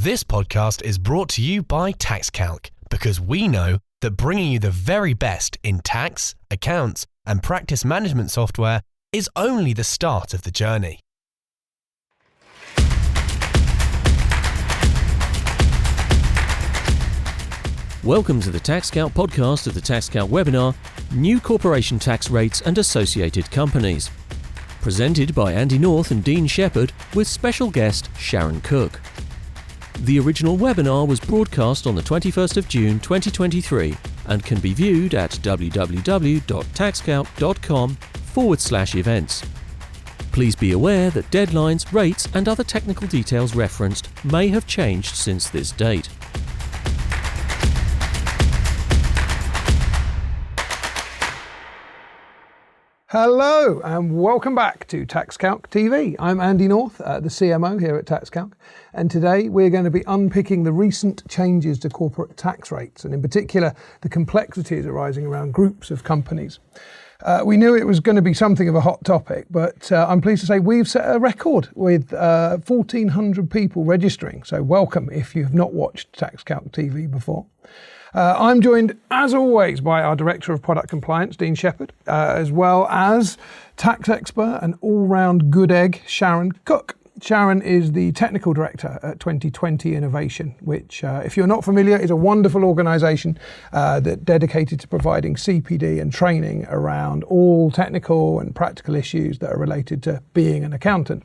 This podcast is brought to you by TaxCalc because we know that bringing you the very best in tax, accounts, and practice management software is only the start of the journey. Welcome to the TaxCalc podcast of the TaxCalc webinar, New Corporation Tax Rates and Associated Companies. Presented by Andy North and Dean Shepherd with special guest Sharon Cooke. The original webinar was broadcast on the 21st of June 2023 and can be viewed at www.taxcalc.com/events. Please be aware that deadlines, rates and other technical details referenced may have changed since this date. Hello and welcome back to TaxCalc TV. I'm Andy North, the CMO here at TaxCalc, and today we're going to be unpicking the recent changes to corporate tax rates and in particular the complexities arising around groups of companies. We knew it was going to be something of a hot topic, but I'm pleased to say we've set a record with 1,400 people registering, so welcome if you have not watched TaxCalc TV before. I'm joined, as always, by our Director of Product Compliance, Dean Shepherd, as well as tax expert and all-round good egg, Sharon Cooke. Sharon is the Technical Director at 2020 Innovation, which, if you're not familiar, is a wonderful organisation that dedicated to providing CPD and training around all technical and practical issues that are related to being an accountant.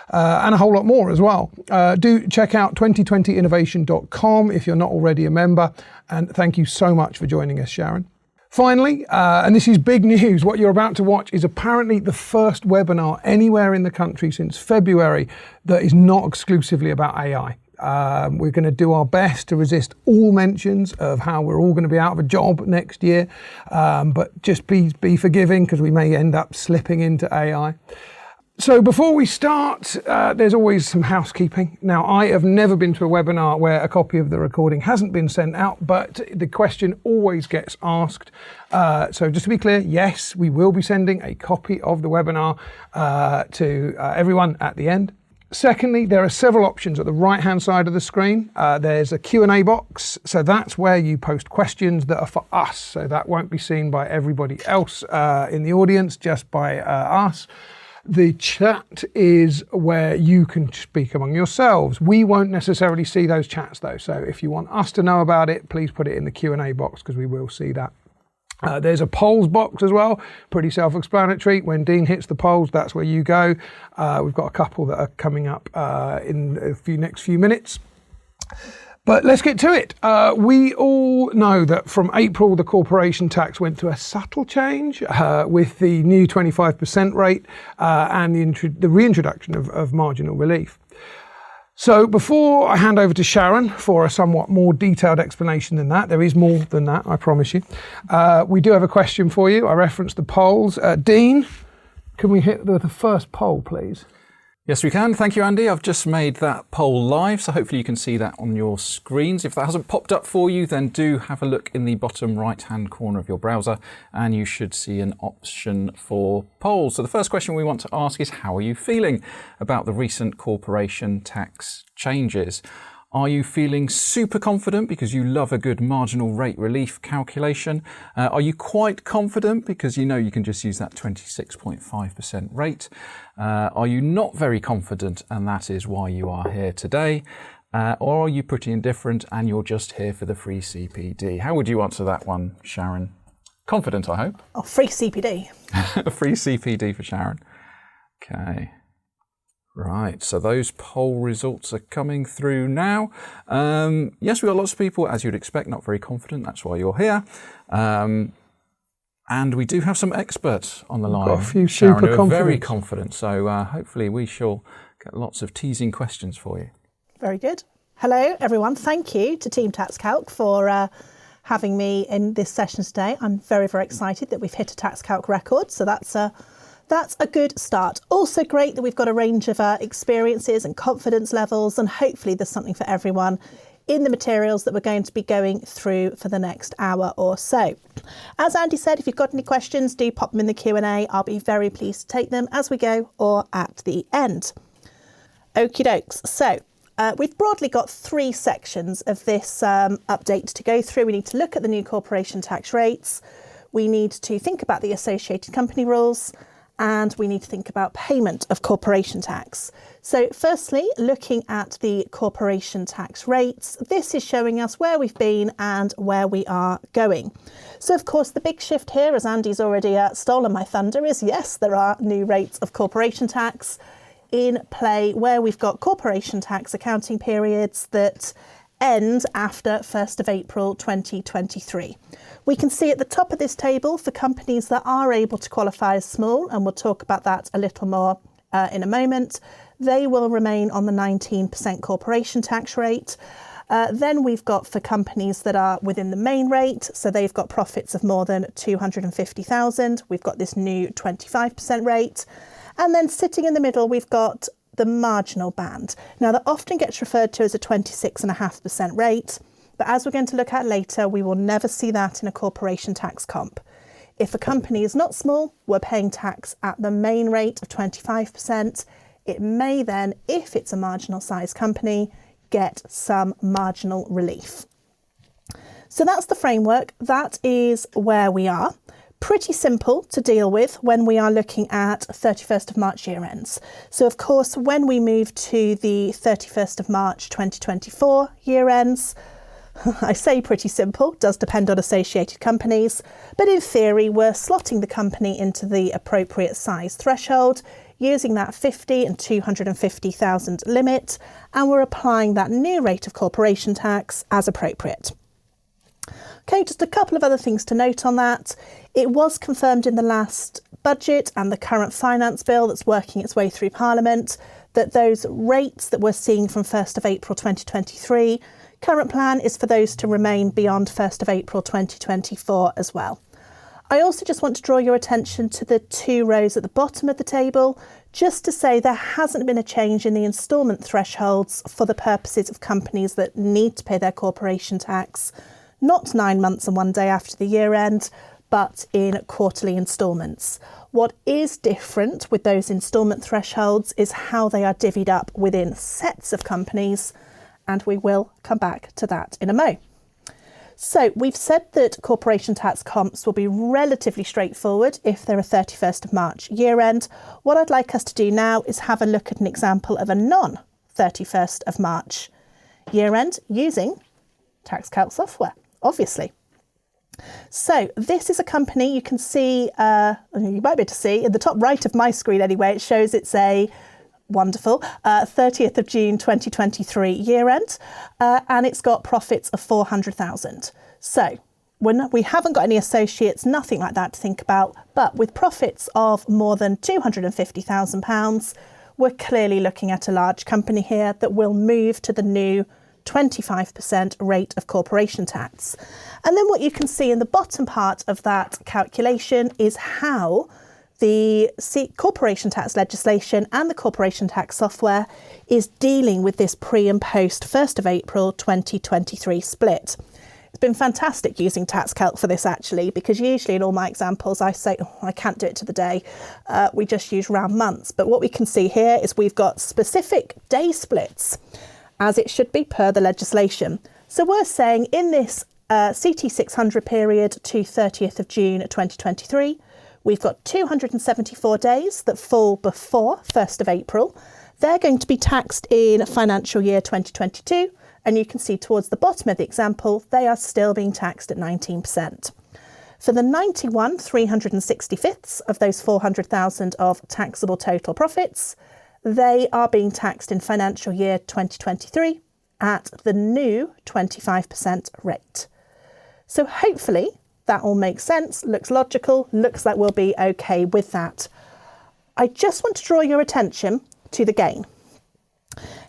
And a whole lot more as well. Do check out 2020innovation.com if you're not already a member. And thank you so much for joining us, Sharon. Finally, and this is big news, what you're about to watch is apparently the first webinar anywhere in the country since February that is not exclusively about AI. We're going to do our best to resist all mentions of how we're all going to be out of a job next year. But just please be forgiving because we may end up slipping into AI. So before we start, there's always some housekeeping. Now, I have never been to a webinar where a copy of the recording hasn't been sent out, but the question always gets asked. So just to be clear, yes, we will be sending a copy of the webinar to everyone at the end. Secondly, there are several options at the right-hand side of the screen. There's a Q&A box, so that's where you post questions that are for us. So that won't be seen by everybody else in the audience, just by us. The chat is where you can speak among yourselves. We won't necessarily see those chats though, so if you want us to know about it, please put it in the Q&A box because we will see that. There's a polls box as well, pretty self-explanatory. When Dean hits the polls, that's where you go. We've got a couple that are coming up in the next few minutes. But let's get to it. We all know that from April, the corporation tax went to a subtle change with the new 25% rate and the reintroduction of marginal relief. So before I hand over to Sharon for a somewhat more detailed explanation than that, there is more than that, I promise you. We do have a question for you. I referenced the polls. Dean, can we hit the first poll, please? Yes, we can. Thank you, Andy. I've just made that poll live, so hopefully you can see that on your screens. If that hasn't popped up for you, then do have a look in the bottom right-hand corner of your browser, and you should see an option for polls. So the first question we want to ask is, how are you feeling about the recent corporation tax changes? Are you feeling super confident because you love a good marginal rate relief calculation? Are you quite confident because you know you can just use that 26.5% rate? Are you not very confident and that is why you are here today? Or are you pretty indifferent and you're just here for the free CPD? How would you answer that one, Sharon? Confident, I hope. Oh, free CPD. A free CPD for Sharon. Okay. Right, so those poll results are coming through now. Yes, we've got lots of people, as you'd expect, not very confident. That's why you're here. And we do have some experts on the line. Got a few Sharon, super who are confident. very confident. So hopefully we shall get lots of teasing questions for you. Very good. Hello, everyone. Thank you to Team TaxCalc for having me in this session today. I'm very, very excited that we've hit a TaxCalc record. So that's a good start. Also great that we've got a range of experiences and confidence levels, and hopefully there's something for everyone in the materials that we're going to be going through for the next hour or so. As Andy said, if you've got any questions, do pop them in the Q&A. I'll be very pleased to take them as we go or at the end. Okie dokes. So We've broadly got three sections of this update to go through. We need to look at the new corporation tax rates. We need to think about the associated company rules, and we need to think about payment of corporation tax. So firstly, looking at the corporation tax rates, this is showing us where we've been and where we are going. So of course, the big shift here, as Andy's already stolen my thunder, is yes, there are new rates of corporation tax in play where we've got corporation tax accounting periods that end after 1st of April 2023. We can see at the top of this table for companies that are able to qualify as small, and we'll talk about that a little more in a moment, they will remain on the 19% corporation tax rate. Then we've got for companies that are within the main rate, so they've got profits of more than 250,000, we've got this new 25% rate. And then sitting in the middle, we've got the marginal band. Now that often gets referred to as a 26.5% rate, but as we're going to look at later, we will never see that in a corporation tax comp. If a company is not small, we're paying tax at the main rate of 25%. It may then, if it's a marginal size company, get some marginal relief. So that's the framework. That is where we are. Pretty simple to deal with when we are looking at 31st of March year ends. So of course, when we move to the 31st of March 2024 year ends, I say pretty simple, does depend on associated companies, but in theory, we're slotting the company into the appropriate size threshold, using that 50 and 250,000 limit, and we're applying that new rate of corporation tax as appropriate. Okay, just a couple of other things to note on that. It was confirmed in the last budget and the current finance bill that's working its way through Parliament that those rates that we're seeing from 1st of April 2023, current plan is for those to remain beyond 1st of April 2024 as well. I also just want to draw your attention to the two rows at the bottom of the table, just to say there hasn't been a change in the instalment thresholds for the purposes of companies that need to pay their corporation tax, not 9 months and 1 day after the year end, but in quarterly instalments. What is different with those instalment thresholds is how they are divvied up within sets of companies, and we will come back to that in a mo. So we've said that corporation tax comps will be relatively straightforward if they're a 31st of March year end. What I'd like us to do now is have a look at an example of a non-31st of March year end using TaxCalc software, obviously. So this is a company you can see, you might be able to see in the top right of my screen anyway, it shows it's a wonderful 30th of June 2023 year end, and it's got profits of 400,000. So we haven't got any associates, nothing like that to think about, but with profits of more than £250,000, we're clearly looking at a large company here that will move to the new 25% rate of corporation tax. And then what you can see in the bottom part of that calculation is how the corporation tax legislation and the corporation tax software is dealing with this pre and post 1st of April 2023 split. It's been fantastic using TaxCalc for this actually, because usually in all my examples I say, I can't do it to the day. We just use round months. But what we can see here is we've got specific day splits, as it should be per the legislation. So we're saying in this CT 600 period to 30th of June 2023, we've got 274 days that fall before 1st of April. They're going to be taxed in financial year 2022. And you can see towards the bottom of the example, they are still being taxed at 19%. For the 91 365ths of those 400,000 of taxable total profits, they are being taxed in financial year 2023 at the new 25% rate. So hopefully that all makes sense, looks logical, looks like we'll be okay with that. I just want to draw your attention to the gain.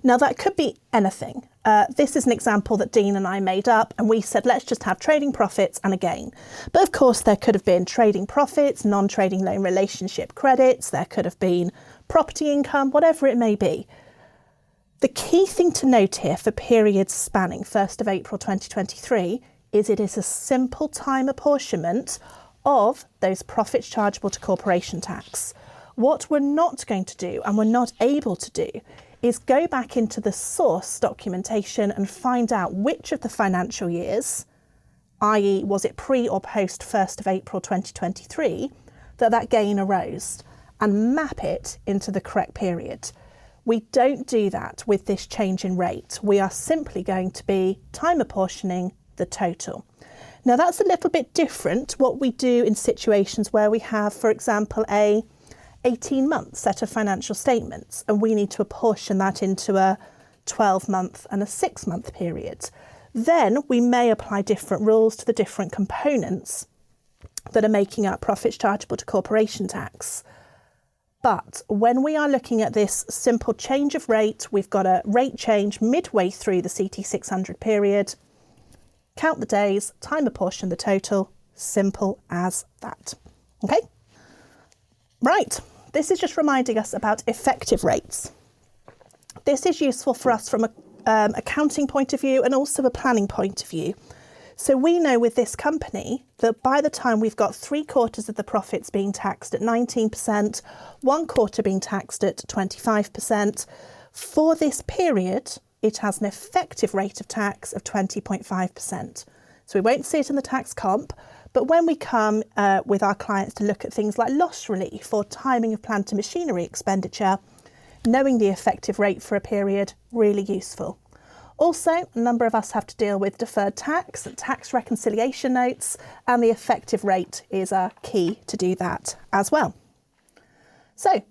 Now that could be anything. This is an example that Dean and I made up, and we said let's just have trading profits and a gain. But of course there could have been trading profits, non-trading loan relationship credits, there could have been property income, whatever it may be. The key thing to note here for periods spanning 1st of April 2023 is it is a simple time apportionment of those profits chargeable to corporation tax. What we're not going to do, and we're not able to do, is go back into the source documentation and find out which of the financial years, i.e. was it pre or post 1st of April 2023, that gain arose, and map it into the correct period. We don't do that with this change in rate. We are simply going to be time apportioning the total. Now that's a little bit different what we do in situations where we have, for example, a 18-month set of financial statements and we need to apportion that into a 12-month and a 6-month period. Then we may apply different rules to the different components that are making up profits chargeable to corporation tax. But when we are looking at this simple change of rate, we've got a rate change midway through the CT600 period. Count the days, time apportion the total, simple as that. Okay? Right, this is just reminding us about effective rates. This is useful for us from an accounting point of view and also a planning point of view. So we know with this company that by the time we've got 3/4 of the profits being taxed at 19%, 1/4 being taxed at 25%, for this period, it has an effective rate of tax of 20.5%. So we won't see it in the tax comp, but when we come with our clients to look at things like loss relief or timing of plant and machinery expenditure, knowing the effective rate for a period, really useful. Also, a number of us have to deal with deferred tax and tax reconciliation notes, and the effective rate is a key to do that as well. So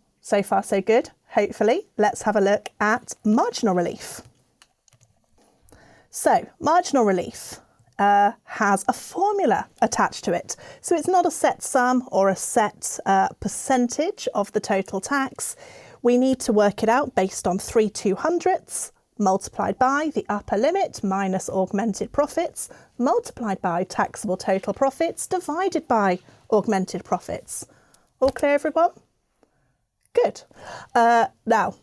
far so good. Hopefully, let's have a look at marginal relief. So, marginal relief has a formula attached to it. So it's not a set sum or a set percentage of the total tax. We need to work it out based on 3/200ths multiplied by the upper limit minus augmented profits multiplied by taxable total profits divided by augmented profits. All clear, everyone? Good. Now,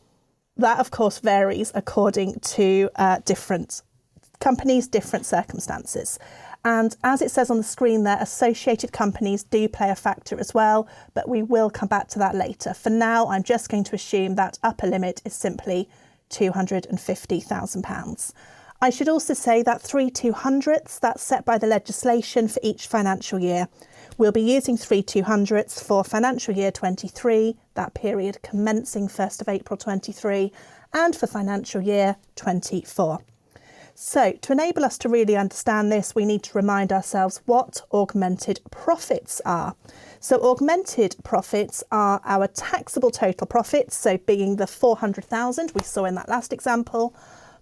that of course varies according to different companies, different circumstances. And as it says on the screen there, associated companies do play a factor as well, but we will come back to that later. For now, I'm just going to assume that upper limit is simply £250,000. I should also say that 3/200ths, that's set by the legislation for each financial year. We'll be using 3/200ths for financial year 23, that period commencing 1st of April 23, and for financial year 24. So to enable us to really understand this, we need to remind ourselves what augmented profits are. So augmented profits are our taxable total profits, so being the 400,000 we saw in that last example,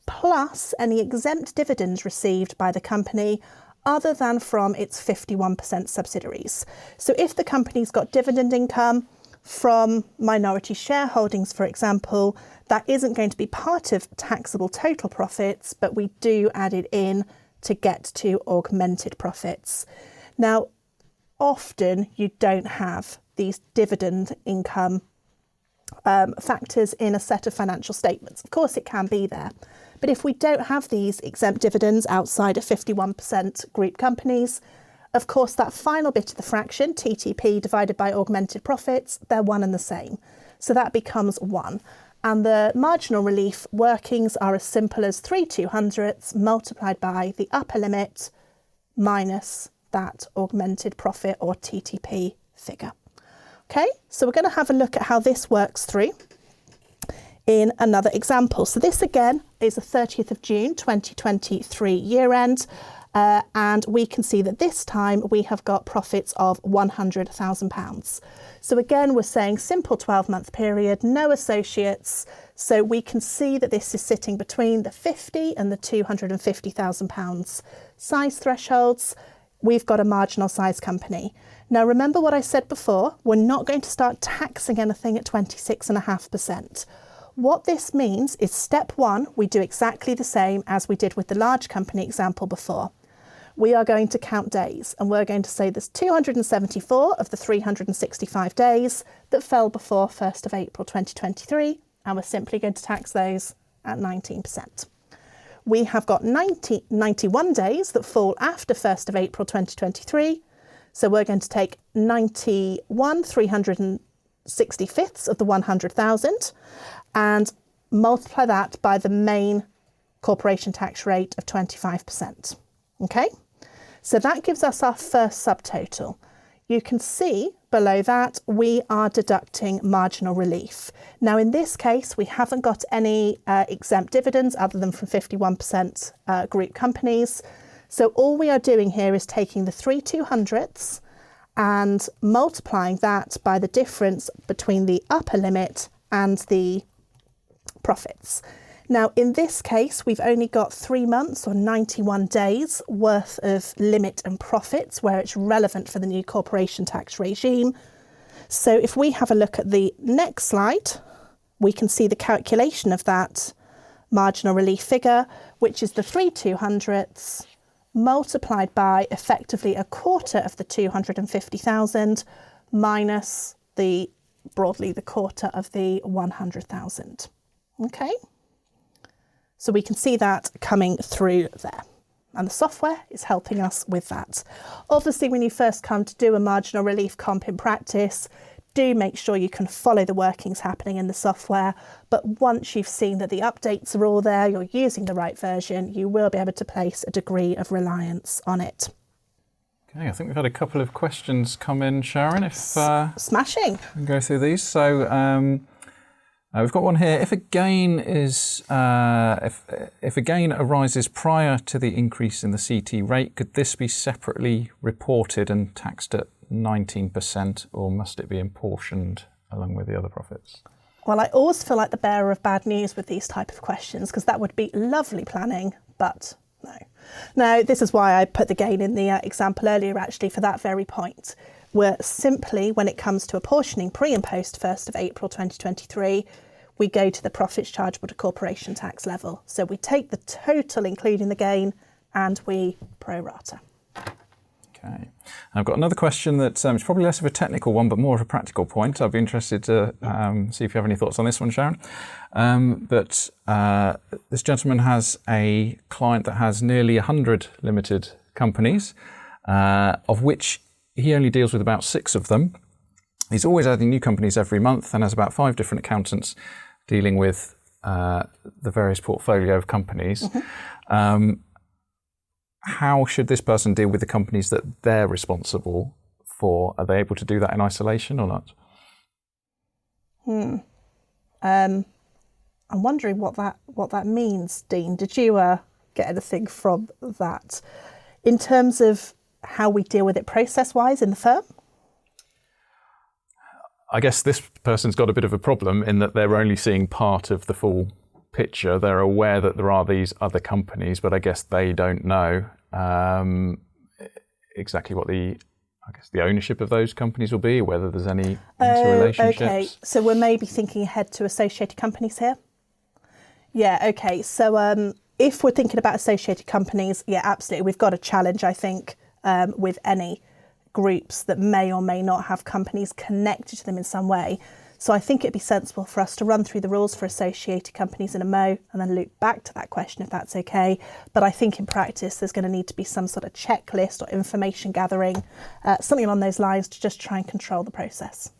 plus any exempt dividends received by the company other than from its 51% subsidiaries. So if the company's got dividend income from minority shareholdings, for example, that isn't going to be part of taxable total profits, but we do add it in to get to augmented profits. Now, often you don't have these dividend income factors in a set of financial statements. Of course, it can be there. But if we don't have these exempt dividends outside of 51% group companies, of course, that final bit of the fraction, TTP divided by augmented profits, they're one and the same. So that becomes 1. And the marginal relief workings are as simple as 3/200ths multiplied by the upper limit minus that augmented profit or TTP figure. Okay, so we're going to have a look at how this works through in another example. So this again is the 30th of June 2023 year end. And we can see that this time we have got profits of £100,000. So again, we're saying simple 12-month period, no associates. So we can see that this is sitting between the £50,000 and the £250,000 size thresholds. We've got a marginal size company. Now, remember what I said before, we're not going to start taxing anything at 26.5%. What this means is step 1, we do exactly the same as we did with the large company example before. We are going to count days and we're going to say there's 274 of the 365 days that fell before 1st of April 2023, and we're simply going to tax those at 19%. We have got 91 days that fall after 1st of April 2023, so we're going to take 91 365ths of the 100,000, and multiply that by the main corporation tax rate of 25%. Okay, so that gives us our first subtotal. You can see below that we are deducting marginal relief. Now in this case we haven't got any exempt dividends other than from 51% group companies. So all we are doing here is taking the 3/200ths and multiplying that by the difference between the upper limit and the profits. Now, in this case, we've only got 3 months or 91 days worth of limit and profits where it's relevant for the new corporation tax regime. So if we have a look at the next slide, we can see the calculation of that marginal relief figure, which is the 3/200ths multiplied by effectively a quarter of the 250,000 minus broadly the quarter of the 100,000. Okay. So we can see that coming through there. And the software is helping us with that. Obviously, when you first come to do a marginal relief comp in practice, do make sure you can follow the workings happening in the software. But once you've seen that the updates are all there, you're using the right version, you will be able to place a degree of reliance on it. Okay, I think we've had a couple of questions come in, Sharon. Smashing. We can go through these. So we've got one here. If a gain is if a gain arises prior to the increase in the CT rate, could this be separately reported and taxed at 19%, or must it be apportioned along with the other profits? Well, I always feel like the bearer of bad news with these type of questions, because that would be lovely planning, but no. Now, this is why I put the gain in the example earlier, actually, for that very point, where simply when it comes to apportioning pre and post 1st of April 2023, we go to the profits chargeable to corporation tax level. So we take the total, including the gain, and we pro rata. Okay. I've got another question that is probably less of a technical one, but more of a practical point. I'd be interested to see if you have any thoughts on this one, Sharon. But this gentleman has a client that has nearly 100 limited companies, of which he only deals with about 6 of them. He's always adding new companies every month and has about 5 different accountants dealing with the various portfolio of companies. Mm-hmm. How should this person deal with the companies that they're responsible for? Are they able to do that in isolation or not? I'm wondering what that means, Dean. Did you get anything from that in terms of how we deal with it process-wise in the firm? I guess this person's got a bit of a problem in that they're only seeing part of the full picture. They're aware that there are these other companies, but I guess they don't know exactly what the ownership of those companies will be, whether there's any interrelationships. Okay, so we're maybe thinking ahead to associated companies here. Yeah, okay. So if we're thinking about associated companies, yeah, absolutely. We've got a challenge, I think, with any groups that may or may not have companies connected to them in some way. So I think it'd be sensible for us to run through the rules for associated companies in a mo and then loop back to that question if that's okay. But I think in practice there's going to need to be some sort of checklist or information gathering, something along those lines to just try and control the process.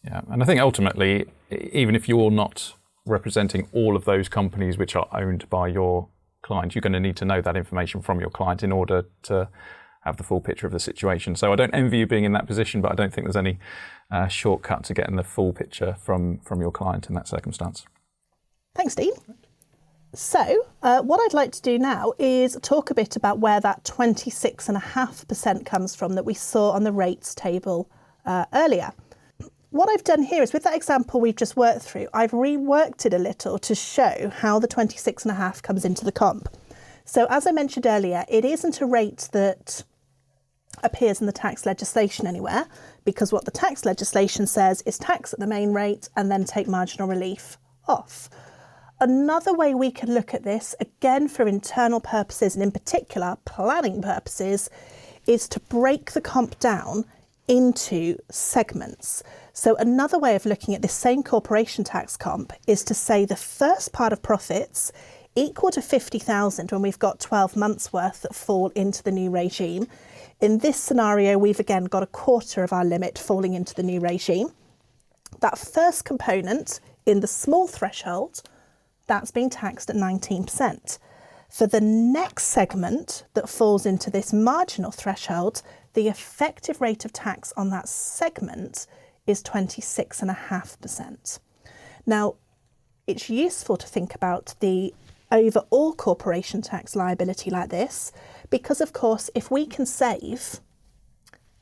Yeah, and I think ultimately, even if you're not representing all of those companies which are owned by your client, you're going to need to know that information from your client in order to have the full picture of the situation. So I don't envy you being in that position, but I don't think there's any shortcut to getting the full picture from your client in that circumstance. Thanks, Dean. So what I'd like to do now is talk a bit about where that 26.5% comes from that we saw on the rates table earlier. What I've done here is with that example we've just worked through, I've reworked it a little to show how the 26.5 comes into the comp. So as I mentioned earlier, it isn't a rate that appears in the tax legislation anywhere, because what the tax legislation says is tax at the main rate and then take marginal relief off. Another way we can look at this, again for internal purposes and in particular planning purposes, is to break the comp down into segments. So another way of looking at this same corporation tax comp is to say the first part of profits equal to 50,000 when we've got 12 months worth that fall into the new regime. In this scenario, we've again got a quarter of our limit falling into the new regime. That first component in the small threshold that's being taxed at 19%. For the next segment that falls into this marginal threshold, the effective rate of tax on that segment is 26.5%. Now, it's useful to think about the overall corporation tax liability like this, because of course, if we can save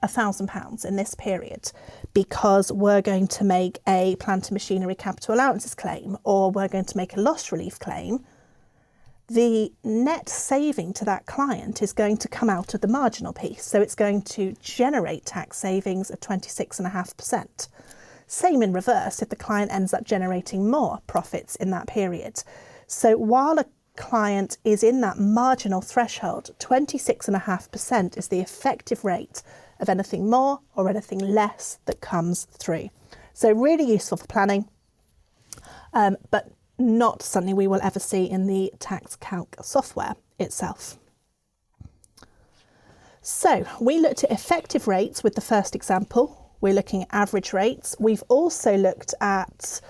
£1,000 in this period because we're going to make a plant and machinery capital allowances claim, or we're going to make a loss relief claim, the net saving to that client is going to come out of the marginal piece. So it's going to generate tax savings of 26.5%. Same in reverse if the client ends up generating more profits in that period. So while a client is in that marginal threshold, 26.5% is the effective rate of anything more or anything less that comes through. So really useful for planning, but not something we will ever see in the tax calc software itself. So we looked at effective rates with the first example. We're looking at average rates. We've also looked at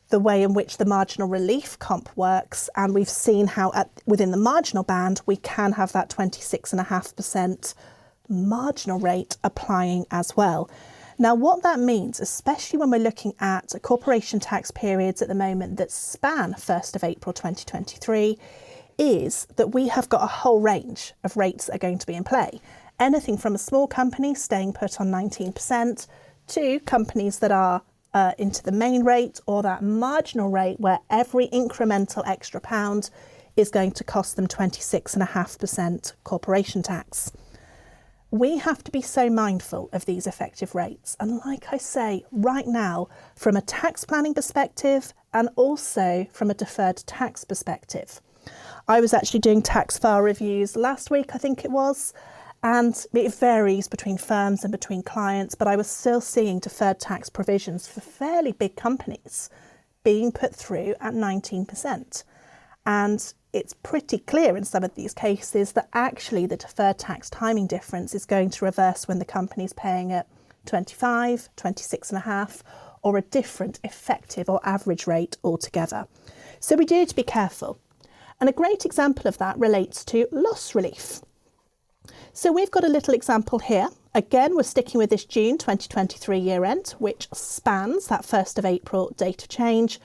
the way in which the marginal relief comp works, and we've seen how within the marginal band we can have that 26.5% marginal rate applying as well. Now what that means, especially when we're looking at corporation tax periods at the moment that span 1st of April 2023, is that we have got a whole range of rates that are going to be in play. Anything from a small company staying put on 19% to companies that are into the main rate or that marginal rate where every incremental extra pound is going to cost them 26.5% corporation tax. We have to be so mindful of these effective rates. And like I say, right now, from a tax planning perspective and also from a deferred tax perspective. I was actually doing tax file reviews last week, I think it was, and it varies between firms and between clients, but I was still seeing deferred tax provisions for fairly big companies being put through at 19%. And it's pretty clear in some of these cases that actually the deferred tax timing difference is going to reverse when the company's paying at 25, 26.5, or a different effective or average rate altogether. So we do need to be careful. And a great example of that relates to loss relief. So we've got a little example here. Again, we're sticking with this June 2023 year end, which spans that 1st of April date of change.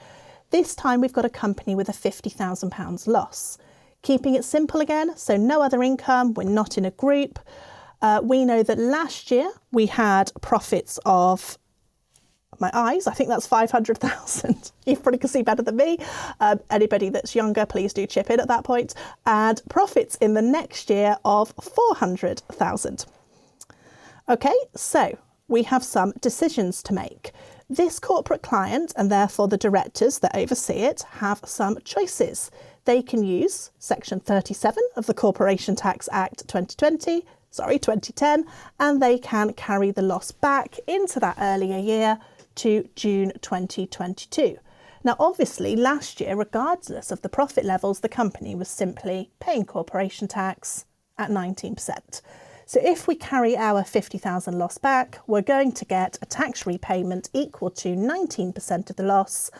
This time we've got a company with a £50,000 loss. Keeping it simple again, so no other income, we're not in a group. We know that last year we had profits of, my eyes, I think that's 500,000. You probably can see better than me. Anybody that's younger, please do chip in at that point. And profits in the next year of 400,000. Okay, so we have some decisions to make. This corporate client, and therefore the directors that oversee it, have some choices. They can use Section 37 of the Corporation Tax Act 2010, and they can carry the loss back into that earlier year to June 2022. Now, obviously, last year, regardless of the profit levels, the company was simply paying corporation tax at 19%. So if we carry our 50,000 loss back, we're going to get a tax repayment equal to 19% of the loss,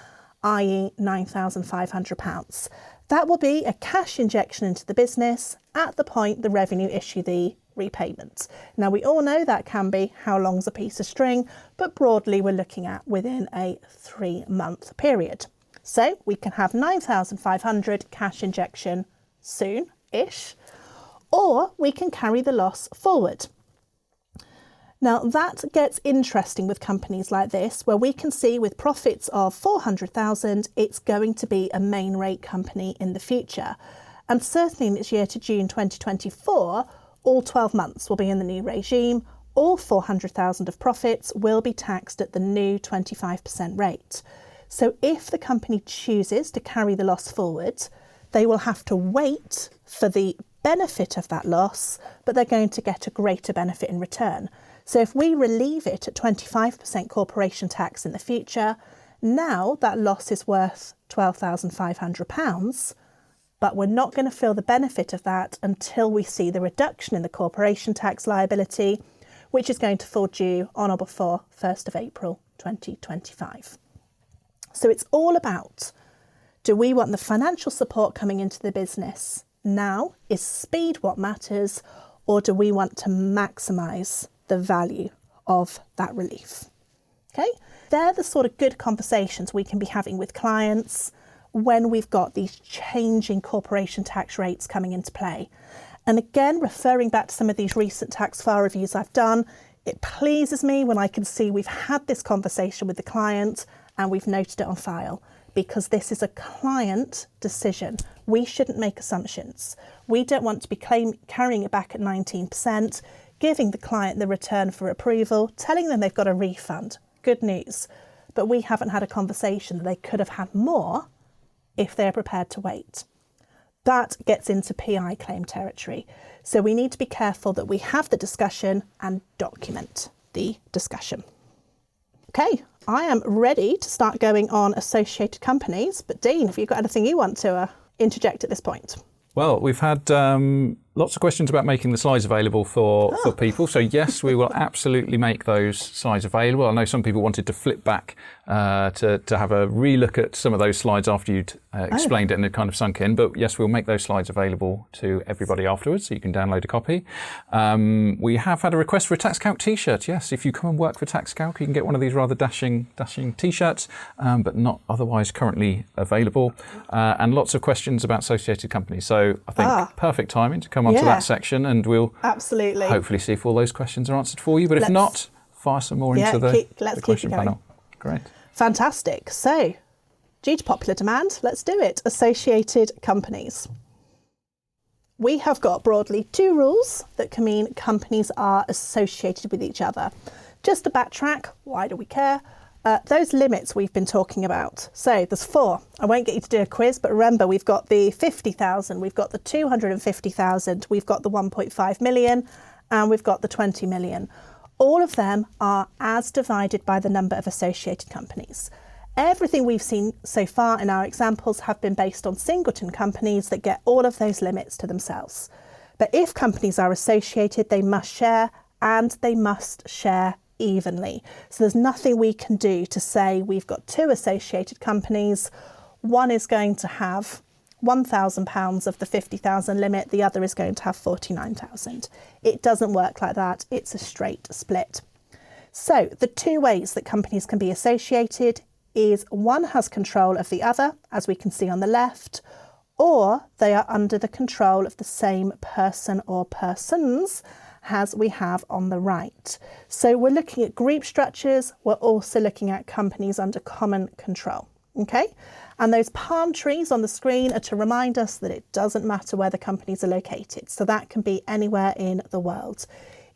i.e. £9,500. That will be a cash injection into the business at the point the revenue issue the repayment. Now we all know that can be how long's a piece of string, but broadly we're looking at within a 3-month period. So we can have 9,500 cash injection soon-ish, or we can carry the loss forward. Now that gets interesting with companies like this, where we can see with profits of 400,000, it's going to be a main rate company in the future. And certainly in its year to June 2024, all 12 months will be in the new regime. All 400,000 of profits will be taxed at the new 25% rate. So if the company chooses to carry the loss forward, they will have to wait for the benefit of that loss, but they're going to get a greater benefit in return. So if we relieve it at 25% corporation tax in the future, now that loss is worth £12,500, but we're not going to feel the benefit of that until we see the reduction in the corporation tax liability, which is going to fall due on or before 1st of April 2025. So it's all about Do we want the financial support coming into the business now? Is speed what matters? Or do we want to maximise the value of that relief? Okay, they're the sort of good conversations we can be having with clients when we've got these changing corporation tax rates coming into play. And again, referring back to some of these recent tax file reviews I've done, it pleases me when I can see we've had this conversation with the client and we've noted it on file, because this is a client decision. We shouldn't make assumptions. We don't want to be carrying it back at 19%, giving the client the return for approval, telling them they've got a refund. Good news. But we haven't had a conversation that they could have had more if they're prepared to wait. That gets into PI claim territory. So we need to be careful that we have the discussion and document the discussion. Okay, I am ready to start going on associated companies, but Dean, have you got anything you want to interject at this point? Well, we've had lots of questions about making the slides available for people. So yes, we will absolutely make those slides available. I know some people wanted to flip back to have a relook at some of those slides after you'd explained it and it kind of sunk in. But yes, we'll make those slides available to everybody afterwards, so you can download a copy. We have had a request for a TaxCalc t-shirt. Yes, if you come and work for TaxCalc, you can get one of these rather dashing t-shirts, but not otherwise currently available. And lots of questions about associated companies. So I think perfect timing to come onto that section, and we'll absolutely hopefully see if all those questions are answered for you. But if not, fire some more into the question panel. Great. Fantastic. So, due to popular demand, let's do it. Associated companies. We have got broadly 2 rules that can mean companies are associated with each other. Just to backtrack, why do we care? Those limits we've been talking about. So there's 4. I won't get you to do a quiz, but remember we've got the 50,000, we've got the 250,000, we've got the 1.5 million, and we've got the 20 million. All of them are as divided by the number of associated companies. Everything we've seen so far in our examples have been based on singleton companies that get all of those limits to themselves. But if companies are associated, they must share, and they must share evenly. So there's nothing we can do to say we've got 2 associated companies, one is going to have £1,000 of the 50,000 limit, the other is going to have 49,000. It doesn't work like that. It's a straight split. So the 2 ways that companies can be associated is one has control of the other, as we can see on the left, or they are under the control of the same person or persons, as we have on the right. So we're looking at group structures, we're also looking at companies under common control, okay? And those palm trees on the screen are to remind us that it doesn't matter where the companies are located. So that can be anywhere in the world.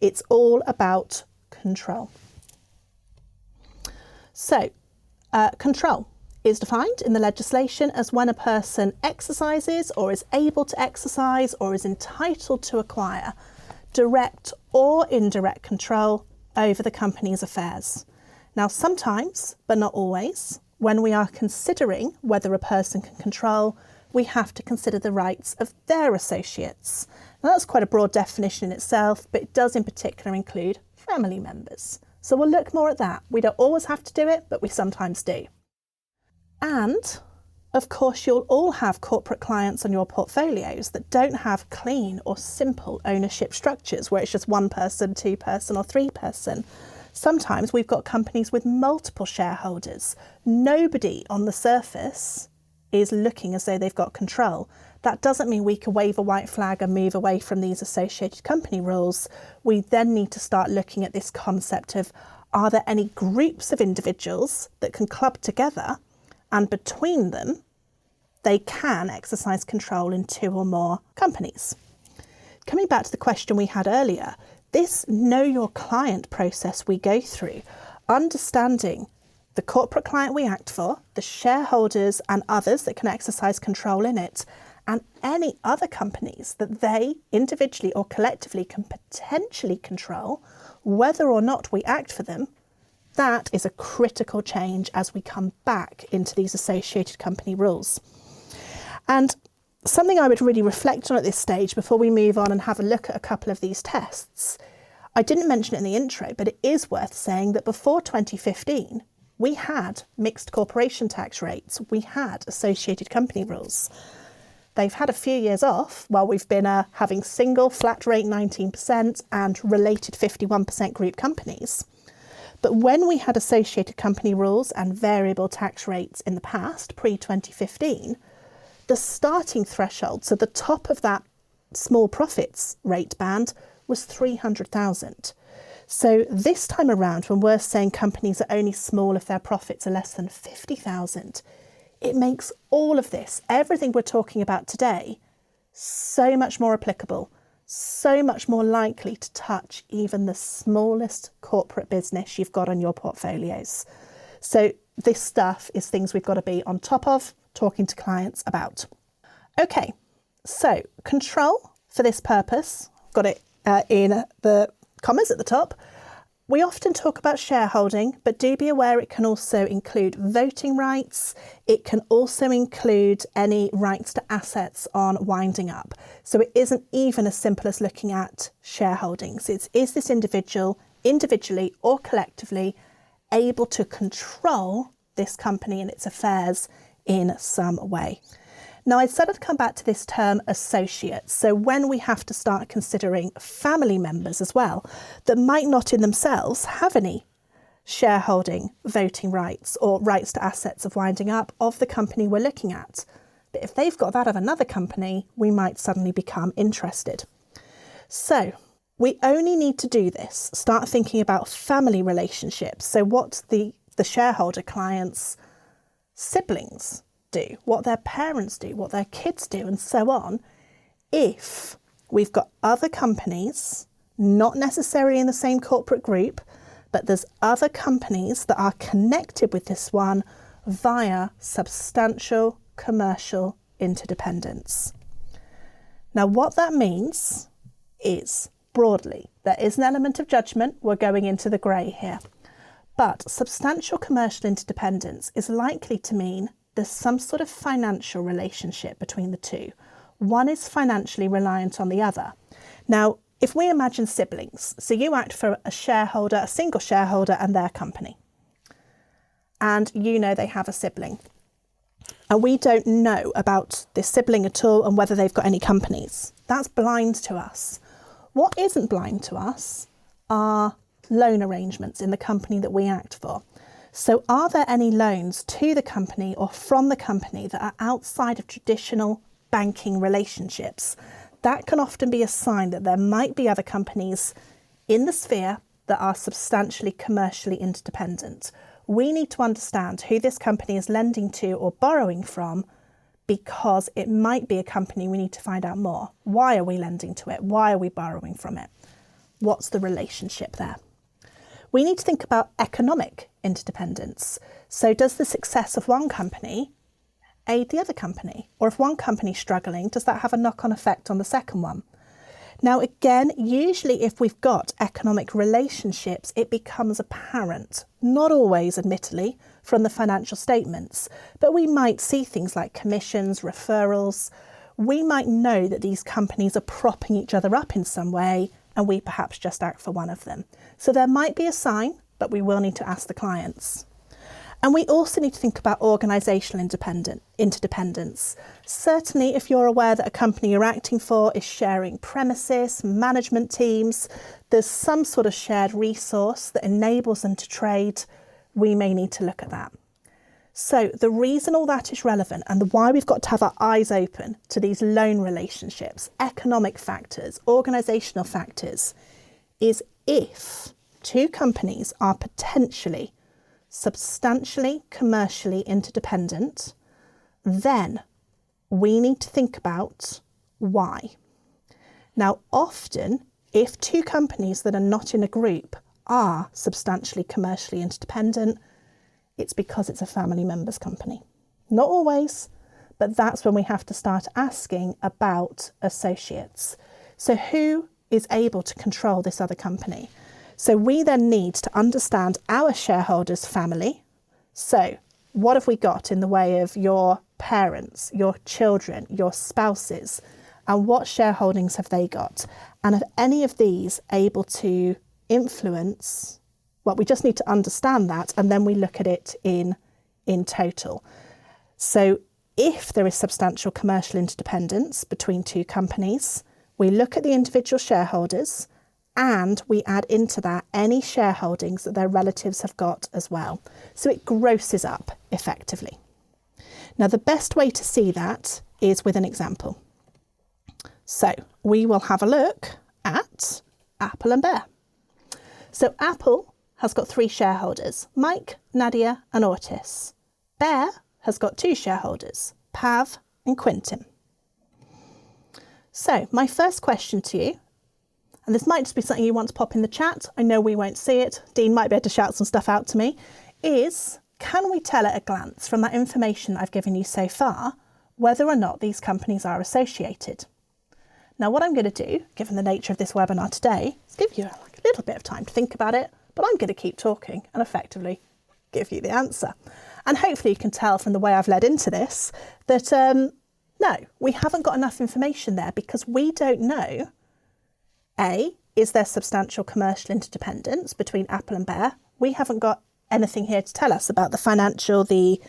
It's all about control. So control is defined in the legislation as when a person exercises or is able to exercise or is entitled to acquire direct or indirect control over the company's affairs. Now, sometimes, but not always, when we are considering whether a person can control, we have to consider the rights of their associates. Now, that's quite a broad definition in itself, but it does in particular include family members. So we'll look more at that. We don't always have to do it, but we sometimes do. And of course, you'll all have corporate clients on your portfolios that don't have clean or simple ownership structures where it's just 1 person, 2 person or 3 person. Sometimes we've got companies with multiple shareholders. Nobody on the surface is looking as though they've got control. That doesn't mean we can wave a white flag and move away from these associated company rules. We then need to start looking at this concept of, are there any groups of individuals that can club together and between them, they can exercise control in 2 or more companies. Coming back to the question we had earlier, this know your client process we go through, understanding the corporate client we act for, the shareholders and others that can exercise control in it, and any other companies that they individually or collectively can potentially control, whether or not we act for them, that is a critical change as we come back into these associated company rules. And something I would really reflect on at this stage before we move on and have a look at a couple of these tests, I didn't mention it in the intro, but it is worth saying that before 2015, we had mixed corporation tax rates, we had associated company rules. They've had a few years off while we've been having single flat rate 19% and related 51% group companies. But when we had associated company rules and variable tax rates in the past, pre-2015, the starting threshold, so the top of that small profits rate band, was 300,000. So this time around, when we're saying companies are only small if their profits are less than 50,000, it makes all of this, everything we're talking about today, so much more applicable, so much more likely to touch even the smallest corporate business you've got on your portfolios. So this stuff is things we've got to be on top of, talking to clients about. Okay, so control for this purpose, got it in the commas at the top. We often talk about shareholding, but do be aware it can also include voting rights. It can also include any rights to assets on winding up. So it isn't even as simple as looking at shareholdings. Is this individual, individually or collectively, able to control this company and its affairs in some way? Now, I said I'd come back to this term associates. So when we have to start considering family members as well, that might not in themselves have any shareholding, voting rights or rights to assets of winding up of the company we're looking at. But if they've got that of another company, we might suddenly become interested. So we only need to do this, start thinking about family relationships. So what the shareholder clients' siblings do, what their parents do, what their kids do, and so on, if we've got other companies, not necessarily in the same corporate group, but there's other companies that are connected with this one via substantial commercial interdependence. Now, what that means is, broadly, there is an element of judgment. We're going into the grey here. But substantial commercial interdependence is likely to mean there's some sort of financial relationship between the two. One is financially reliant on the other. Now, if we imagine siblings, so you act for a shareholder, a single shareholder and their company, and you know they have a sibling, and we don't know about this sibling at all and whether they've got any companies. That's blind to us. What isn't blind to us are loan arrangements in the company that we act for. So are there any loans to the company or from the company that are outside of traditional banking relationships? That can often be a sign that there might be other companies in the sphere that are substantially commercially interdependent. We need to understand who this company is lending to or borrowing from, because it might be a company we need to find out more. Why are we lending to it? Why are we borrowing from it? What's the relationship there? We need to think about economic interdependence. So does the success of one company aid the other company? Or if one company is struggling, does that have a knock-on effect on the second one? Now, again, usually if we've got economic relationships, it becomes apparent, not always, admittedly, from the financial statements, but we might see things like commissions, referrals. We might know that these companies are propping each other up in some way, and we perhaps just act for one of them. So there might be a sign, but we will need to ask the clients. And we also need to think about organisational interdependence. Certainly, if you're aware that a company you're acting for is sharing premises, management teams, there's some sort of shared resource that enables them to trade, we may need to look at that. So the reason all that is relevant and why we've got to have our eyes open to these loan relationships, economic factors, organisational factors, is if two companies are potentially substantially commercially interdependent, then we need to think about why. Now, often, if two companies that are not in a group are substantially commercially interdependent, it's because it's a family member's company. Not always, but that's when we have to start asking about associates. So who is able to control this other company? So we then need to understand our shareholders' family. So what have we got in the way of your parents, your children, your spouses, and what shareholdings have they got? And are any of these able to influence Well, we just need to understand that, and then we look at it in total. So if there is substantial commercial interdependence between two companies, we look at the individual shareholders and we add into that any shareholdings that their relatives have got as well. So it grosses up effectively. Now, the best way to see that is with an example. So we will have a look at Apple and Bear. So Apple has got 3 shareholders, Mike, Nadia and Otis. Bear has got 2 shareholders, Pav and Quintin. So my first question to you, and this might just be something you want to pop in the chat, I know we won't see it, Dean might be able to shout some stuff out to me, is can we tell at a glance from that information I've given you so far whether or not these companies are associated? Now what I'm going to do, given the nature of this webinar today, is give you a little bit of time to think about it, but I'm going to keep talking and effectively give you the answer. And hopefully you can tell from the way I've led into this that no, we haven't got enough information there because we don't know, A, is there substantial commercial interdependence between Apple and Bear? We haven't got anything here to tell us about the financial, the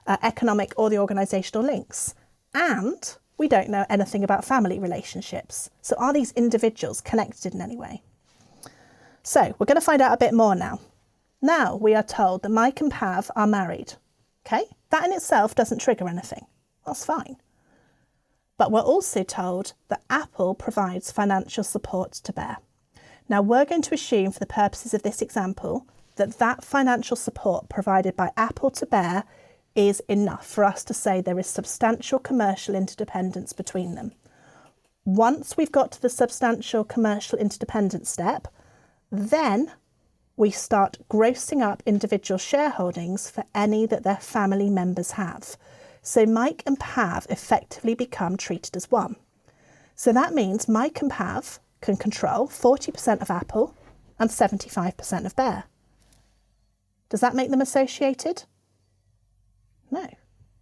economic or the organisational links. And we don't know anything about family relationships. So are these individuals connected in any way? So we're going to find out a bit more now. Now we are told that Mike and Pav are married. Okay, that in itself doesn't trigger anything. That's fine. But we're also told that Apple provides financial support to Bear. Now we're going to assume for the purposes of this example that that financial support provided by Apple to Bear is enough for us to say there is substantial commercial interdependence between them. Once we've got to the substantial commercial interdependence step, then we start grossing up individual shareholdings for any that their family members have. So Mike and Pav effectively become treated as one. So that means Mike and Pav can control 40% of Apple and 75% of Bear. Does that make them associated? No,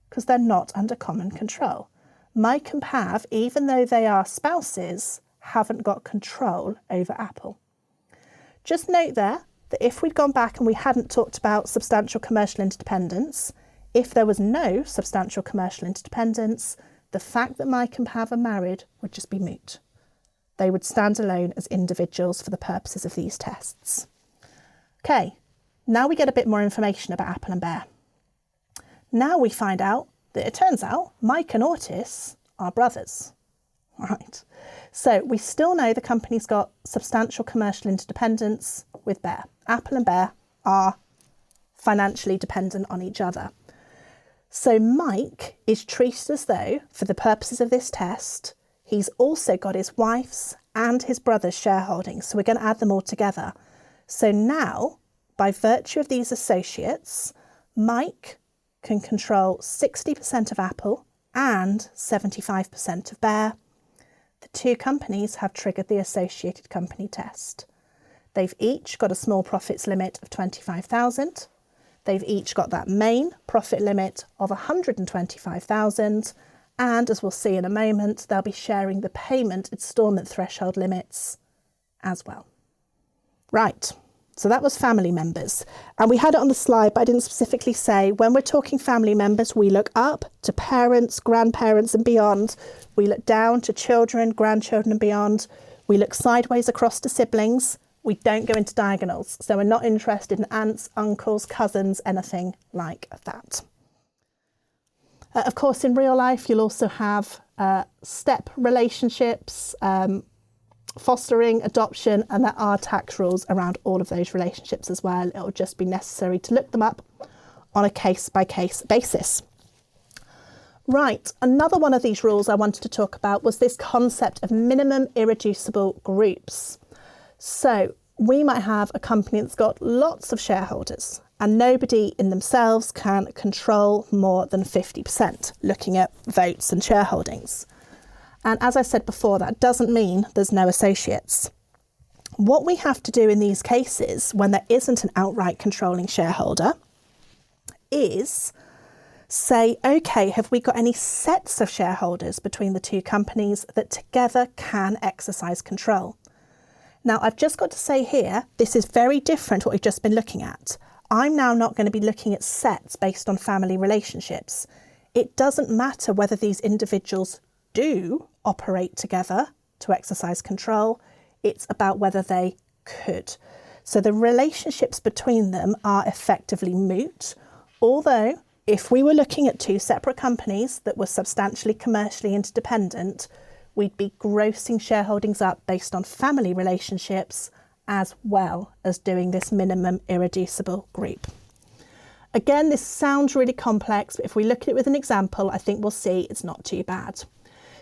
because they're not under common control. Mike and Pav, even though they are spouses, haven't got control over Apple. Just note there that if we'd gone back and we hadn't talked about substantial commercial interdependence, if there was no substantial commercial interdependence, the fact that Mike and Pav are married would just be moot. They would stand alone as individuals for the purposes of these tests. Okay, now we get a bit more information about Apple and Bear. Now we find out that it turns out Mike and Otis are brothers. Right. So we still know the company's got substantial commercial interdependence with Bear. Apple and Bear are financially dependent on each other. So Mike is treated as though, for the purposes of this test, he's also got his wife's and his brother's shareholdings. So we're going to add them all together. So now, by virtue of these associates, Mike can control 60% of Apple and 75% of Bear. The two companies have triggered the associated company test. They've each got a small profits limit of 25,000. They've each got that main profit limit of 125,000. And as we'll see in a moment, they'll be sharing the payment instalment threshold limits as well. Right. So that was family members. And we had it on the slide, but I didn't specifically say when we're talking family members, we look up to parents, grandparents and beyond. We look down to children, grandchildren and beyond. We look sideways across to siblings. We don't go into diagonals. So we're not interested in aunts, uncles, cousins, anything like that. Of course, in real life, you'll also have step relationships, fostering, adoption, and there are tax rules around all of those relationships as well. It'll just be necessary to look them up on a case-by-case basis. Right, another one of these rules I wanted to talk about was this concept of minimum irreducible groups. So we might have a company that's got lots of shareholders and nobody in themselves can control more than 50%, looking at votes and shareholdings. And as I said before, that doesn't mean there's no associates. What we have to do in these cases, when there isn't an outright controlling shareholder, is say, okay, have we got any sets of shareholders between the two companies that together can exercise control? Now, I've just got to say here, this is very different to what we've just been looking at. I'm now not going to be looking at sets based on family relationships. It doesn't matter whether these individuals do operate together to exercise control. It's about whether they could. So the relationships between them are effectively moot, although if we were looking at two separate companies that were substantially commercially interdependent, we'd be grossing shareholdings up based on family relationships as well as doing this minimum irreducible group. Again, this sounds really complex, but if we look at it with an example, I think we'll see it's not too bad.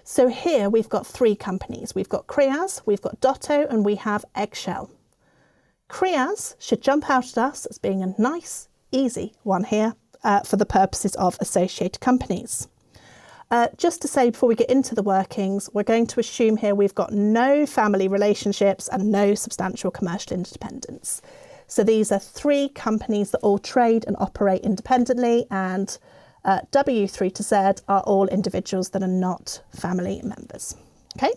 So here we've got three companies. We've got Creaz, we've got Dotto, and we have Eggshell. Creaz should jump out at us as being a nice, easy one here for the purposes of associated companies. Just to say before we get into the workings, we're going to assume here we've got no family relationships and no substantial commercial independence. So these are three companies that all trade and operate independently, and W through to Z are all individuals that are not family members. Okay,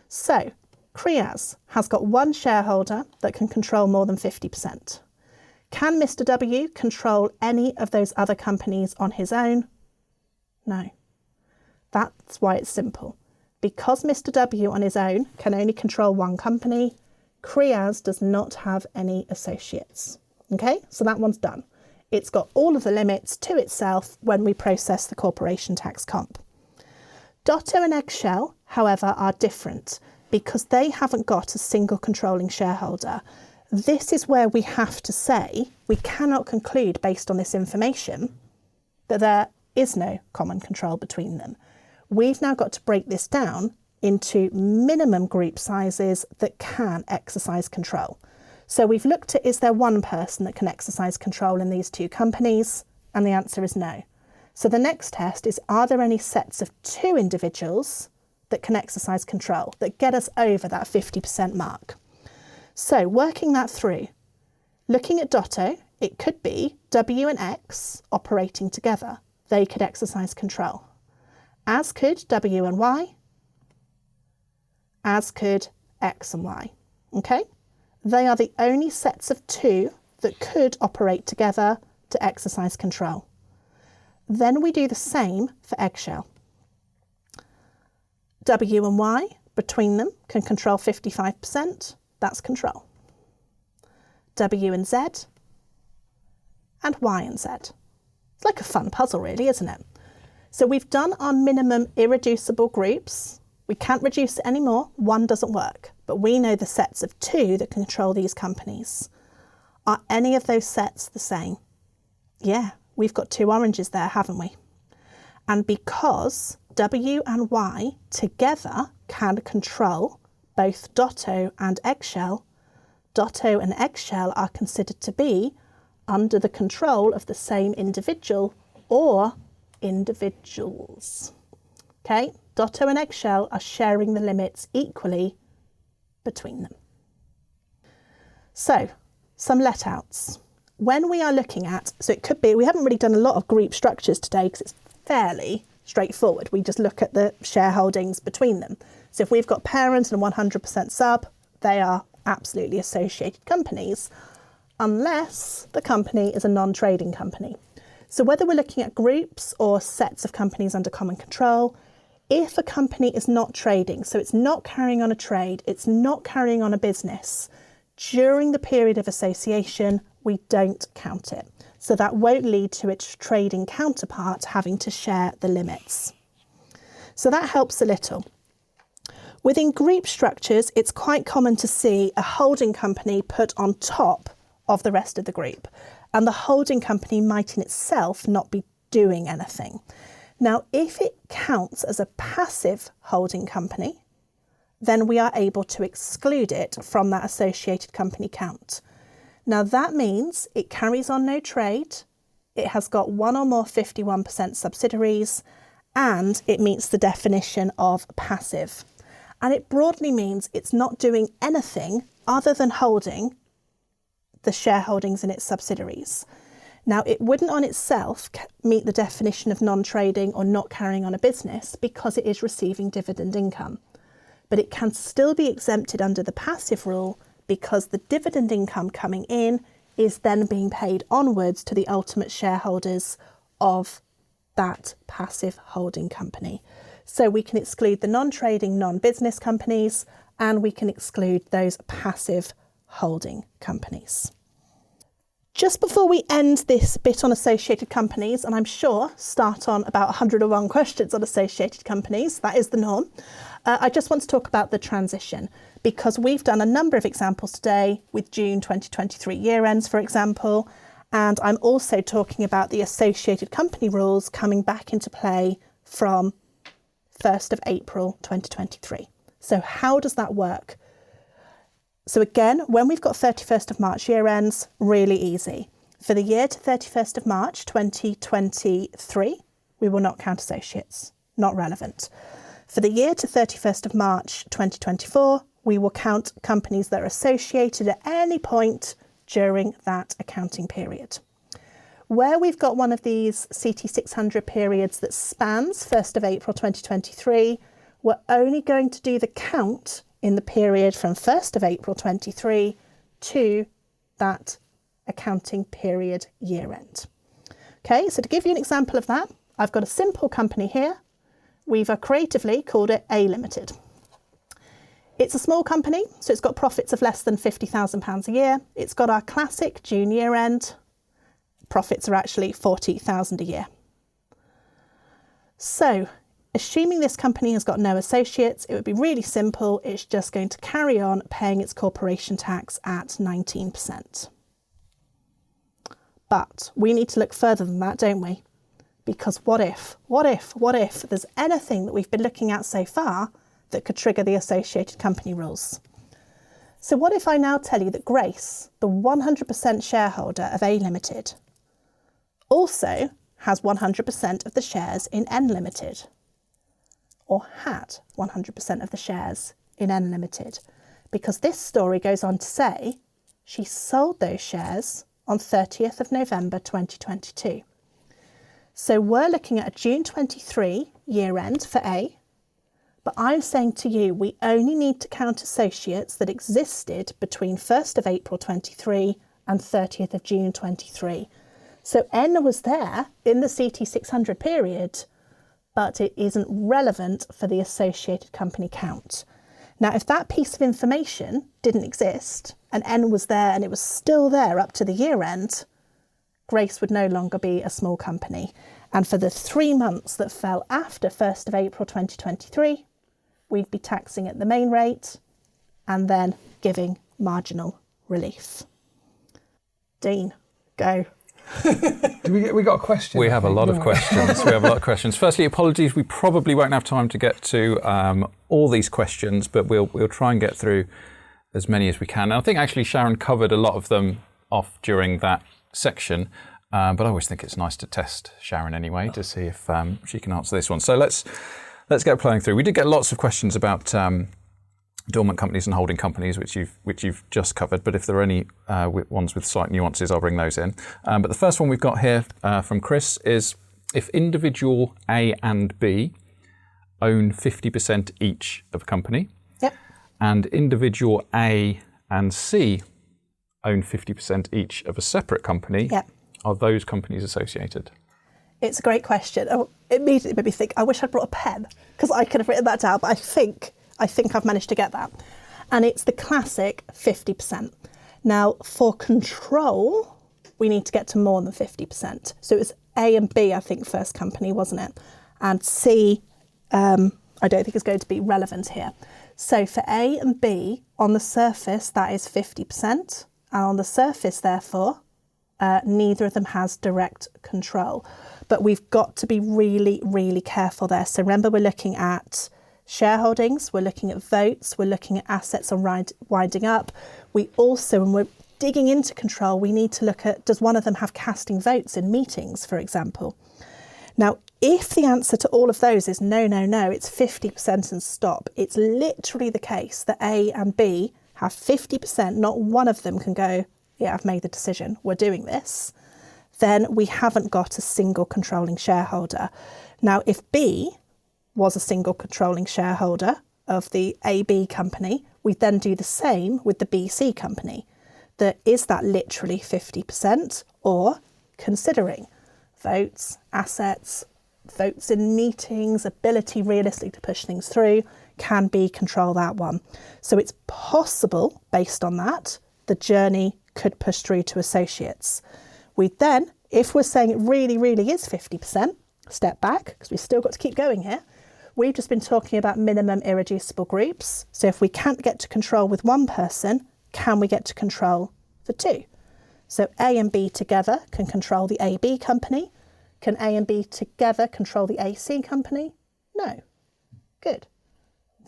so Creaz has got one shareholder that can control more than 50%. Can Mr. W control any of those other companies on his own? No. That's why it's simple. Because Mr. W on his own can only control one company, Creaz does not have any associates. Okay, so that one's done. It's got all of the limits to itself when we process the corporation tax comp. Dotto and Eggshell, however, are different because they haven't got a single controlling shareholder. This is where we have to say we cannot conclude based on this information that there is no common control between them. We've now got to break this down into minimum group sizes that can exercise control. So we've looked at, is there one person that can exercise control in these two companies? And the answer is no. So the next test is, are there any sets of two individuals that can exercise control, that get us over that 50% mark? So working that through, looking at Dotto, it could be W and X operating together. They could exercise control. As could W and Y, as could X and Y. Okay? They are the only sets of two that could operate together to exercise control. Then we do the same for Eggshell. W and Y, between them, can control 55%. That's control. W and Z, and Y and Z. It's like a fun puzzle, really, isn't it? So we've done our minimum irreducible groups. We can't reduce it anymore. One doesn't work. But we know the sets of two that control these companies. Are any of those sets the same? Yeah, we've got two oranges there, haven't we? And because W and Y together can control both Dotto and Eggshell, Dotto and Eggshell are considered to be under the control of the same individual or individuals. Okay, Dotto and Eggshell are sharing the limits equally between them. So, some let-outs. When we are looking at, so it could be, we haven't really done a lot of group structures today because it's fairly straightforward. We just look at the shareholdings between them. So if we've got parent and 100% sub, they are absolutely associated companies, unless the company is a non-trading company. So whether we're looking at groups or sets of companies under common control, if a company is not trading, so it's not carrying on a trade, it's not carrying on a business, during the period of association, we don't count it. So that won't lead to its trading counterpart having to share the limits. So that helps a little. Within group structures, it's quite common to see a holding company put on top of the rest of the group, and the holding company might in itself not be doing anything. Now, if it counts as a passive holding company, then we are able to exclude it from that associated company count. Now, that means it carries on no trade, it has got one or more 51% subsidiaries, and it meets the definition of passive. And it broadly means it's not doing anything other than holding the shareholdings in its subsidiaries. Now, it wouldn't on itself meet the definition of non-trading or not carrying on a business because it is receiving dividend income. but it can still be exempted under the passive rule because the dividend income coming in is then being paid onwards to the ultimate shareholders of that passive holding company. So we can exclude the non-trading, non-business companies, and we can exclude those passive holding companies. Just before we end this bit on associated companies, and I'm sure start on about 101 questions on associated companies, that is the norm, I just want to talk about the transition, because we've done a number of examples today with June 2023 year ends, for example, and I'm also talking about the associated company rules coming back into play from 1st of April 2023. So how does that work? So again, when we've got 31st of March year ends, really easy. For the year to 31st of March 2023, we will not count associates, not relevant. For the year to 31st of March 2024, we will count companies that are associated at any point during that accounting period. Where we've got one of these CT600 periods that spans 1st of April 2023, we're only going to do the count in the period from 1st of April 23 to that accounting period year end. Okay, so to give you an example of that, I've got a simple company here. We've creatively called it A Limited. It's a small company, so it's got profits of less than £50,000 a year. It's got our classic June year end. Profits are actually £40,000 a year. So, assuming this company has got no associates, it would be really simple. It's just going to carry on paying its corporation tax at 19%. But we need to look further than that, don't we? Because what if there's anything that we've been looking at so far that could trigger the associated company rules? So what if I now tell you that Grace, the 100% shareholder of A Limited, also has 100% of the shares in N Limited, or had 100% of the shares in N Limited? Because this story goes on to say she sold those shares on 30th of November 2022. So we're looking at a June 23 year end for A, but I'm saying to you, we only need to count associates that existed between 1st of April 23 and 30th of June 23. So N was there in the CT600 period, but it isn't relevant for the associated company count. Now, if that piece of information didn't exist and N was there and it was still there up to the year end, Grace would no longer be a small company. And for the 3 months that fell after 1st of April 2023, we'd be taxing at the main rate and then giving marginal relief. Dean, go. We got a question. We have a lot of questions. Firstly, apologies, we probably won't have time to get to all these questions, but we'll try and get through as many as we can. And I think actually Sharon covered a lot of them off during that section, but I always think it's nice to test Sharon anyway to see if she can answer this one. So let's get playing through. We did get lots of questions about dormant companies and holding companies, which you've just covered. But if there are any ones with slight nuances, I'll bring those in. But the first one we've got here from Chris is: if individual A and B own 50% each of a company, yep, and individual A and C own 50% each of a separate company, yep, are those companies associated? It's a great question. Oh, it immediately made me think, I wish I'd brought a pen because I could have written that down, but I think I've managed to get that. And it's the classic 50%. Now, for control, we need to get to more than 50%. So it was A and B, I think, first company, wasn't it? And C, I don't think is going to be relevant here. So for A and B, on the surface, that is 50%. And on the surface, therefore, neither of them has direct control. But we've got to be really, really careful there. So remember, we're looking at shareholdings, we're looking at votes, we're looking at assets on winding up. We also, when we're digging into control, we need to look at, does one of them have casting votes in meetings, for example? Now, if the answer to all of those is no, it's 50% and stop, it's literally the case that A and B have 50%, not one of them can go, yeah, I've made the decision, we're doing this, then we haven't got a single controlling shareholder. Now, if B was a single controlling shareholder, of the AB company, we then do the same with the BC company. Is that literally 50%, or considering votes, assets, votes in meetings, ability realistically to push things through, can B control that one? So it's possible, based on that, the journey could push through to associates. We then, if we're saying it really, really is 50%, step back, because we've still got to keep going here. We've just been talking about minimum irreducible groups. So if we can't get to control with one person, can we get to control for two? So A and B together can control the AB company. Can A and B together control the AC company? No. Good.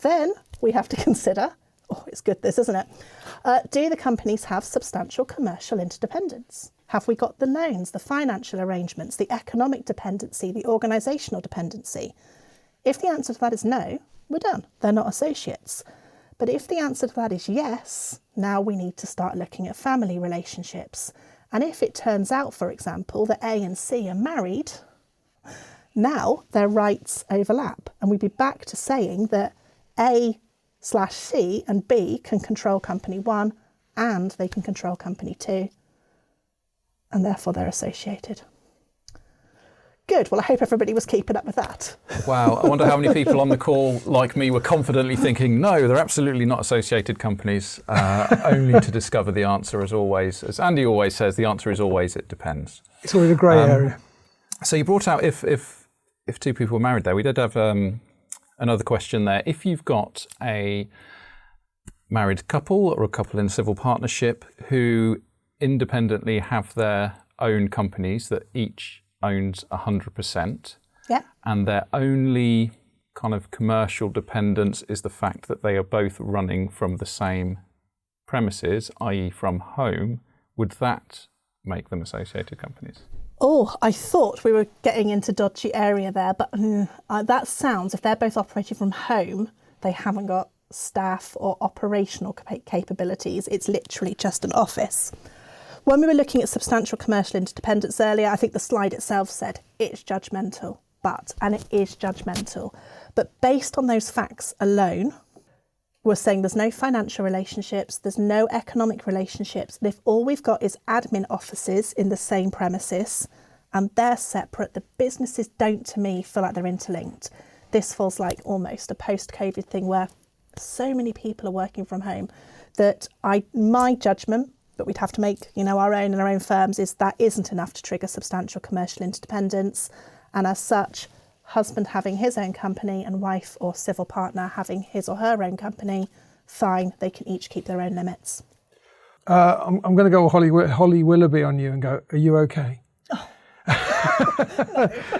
Then we have to consider, it's good this, isn't it? Do the companies have substantial commercial interdependence? Have we got the loans, the financial arrangements, the economic dependency, the organisational dependency? If the answer to that is no, we're done. They're not associates. But if the answer to that is yes, now we need to start looking at family relationships. And if it turns out, for example, that A and C are married, now their rights overlap. And we'd be back to saying that A/C and B can control company one and they can control company two. And therefore they're associated. Good. Well, I hope everybody was keeping up with that. Wow. I wonder how many people on the call, like me, were confidently thinking, no, they're absolutely not associated companies, only to discover the answer, as always. As Andy always says, the answer is always, it depends. It's always a grey area. So you brought out if two people were married there. We did have another question there. If you've got a married couple or a couple in civil partnership who independently have their own companies that each owns 100%, Yeah. and their only kind of commercial dependence is the fact that they are both running from the same premises, i.e. from home, would that make them associated companies? Oh, I thought we were getting into dodgy area there, but that sounds, if they're both operating from home, they haven't got staff or operational capabilities. It's literally just an office. When we were looking at substantial commercial interdependence earlier, I think the slide itself said it's judgmental, and it is judgmental. But based on those facts alone, we're saying there's no financial relationships, there's no economic relationships. And if all we've got is admin offices in the same premises and they're separate, the businesses don't, to me, feel like they're interlinked. This feels like almost a post-COVID thing where so many people are working from home that my judgment, but we'd have to make, our own and our own firms, is that isn't enough to trigger substantial commercial interdependence. And as such, husband having his own company and wife or civil partner having his or her own company, fine, they can each keep their own limits. I'm going to go Holly Willoughby on you and go, are you okay?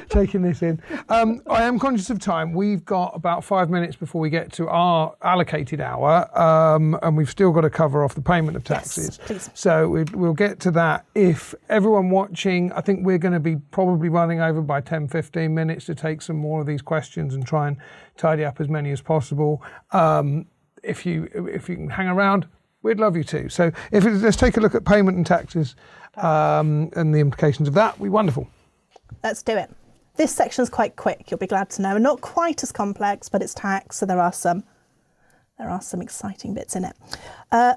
Taking this in. I am conscious of time. We've got about 5 minutes before we get to our allocated hour, and we've still got to cover off the payment of taxes. Yes, please. So we'll get to that. If everyone watching, I think we're going to be probably running over by 10, 15 minutes to take some more of these questions and try and tidy up as many as possible. If you can hang around, we'd love you to. So let's take a look at payment and taxes and the implications of that. We're wonderful. Let's do it. This section's quite quick, you'll be glad to know. Not quite as complex, but it's tax, so there are some exciting bits in it.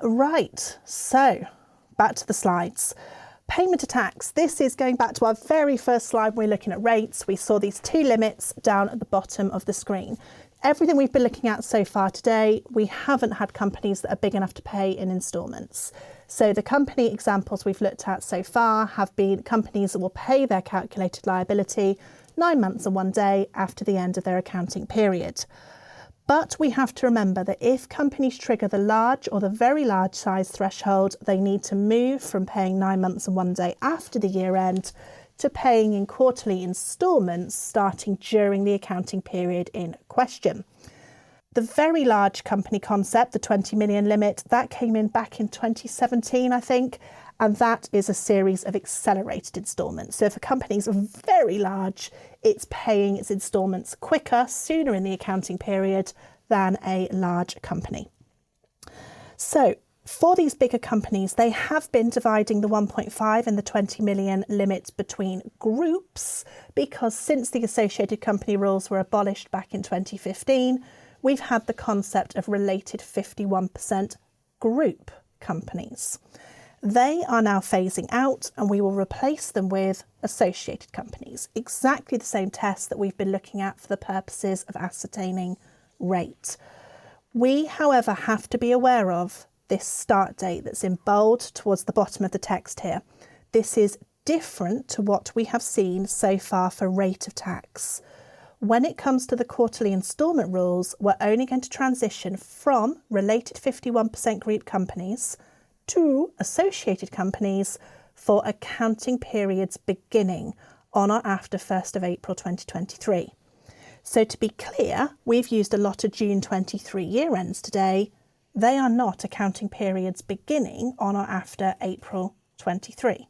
Right, so back to the slides. Payment of tax. This is going back to our very first slide when we're looking at rates. We saw these two limits down at the bottom of the screen. Everything we've been looking at so far today, we haven't had companies that are big enough to pay in instalments. So the company examples we've looked at so far have been companies that will pay their calculated liability 9 months and 1 day after the end of their accounting period. But we have to remember that if companies trigger the large or the very large size threshold, they need to move from paying 9 months and 1 day after the year end to paying in quarterly instalments starting during the accounting period in question. The very large company concept, the 20 million limit, that came in back in 2017, I think, and that is a series of accelerated instalments. So if a company's very large, it's paying its instalments quicker, sooner in the accounting period than a large company. So for these bigger companies, they have been dividing the 1.5 and the 20 million limits between groups because since the associated company rules were abolished back in 2015, we've had the concept of related 51% group companies. They are now phasing out, and we will replace them with associated companies. Exactly the same test that we've been looking at for the purposes of ascertaining rate. We, however, have to be aware of this start date that's in bold towards the bottom of the text here. This is different to what we have seen so far for rate of tax. When it comes to the quarterly instalment rules, we're only going to transition from related 51% group companies to associated companies for accounting periods beginning on or after 1st of April 2023. So to be clear, we've used a lot of June 23 year ends today. They are not accounting periods beginning on or after April 23.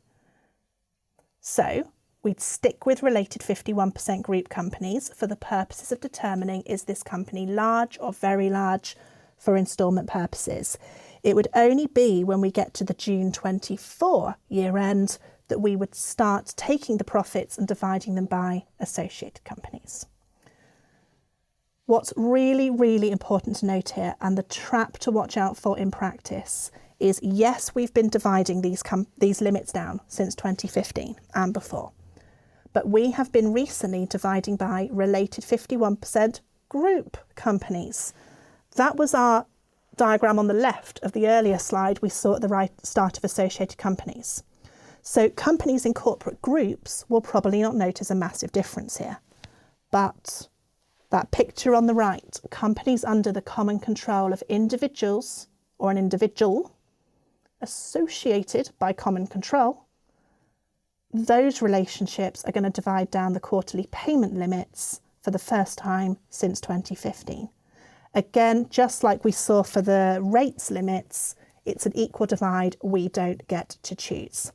So we'd stick with related 51% group companies for the purposes of determining, is this company large or very large for instalment purposes. It would only be when we get to the June 24 year end that we would start taking the profits and dividing them by associated companies. What's really, really important to note here, and the trap to watch out for in practice, is yes, we've been dividing these limits down since 2015 and before, but we have been recently dividing by related 51% group companies. That was our diagram on the left of the earlier slide we saw at the right start of associated companies. So companies in corporate groups will probably not notice a massive difference here, but that picture on the right, companies under the common control of individuals or an individual associated by common control, those relationships are going to divide down the quarterly payment limits for the first time since 2015. Again, just like we saw for the rates limits, it's an equal divide. We don't get to choose.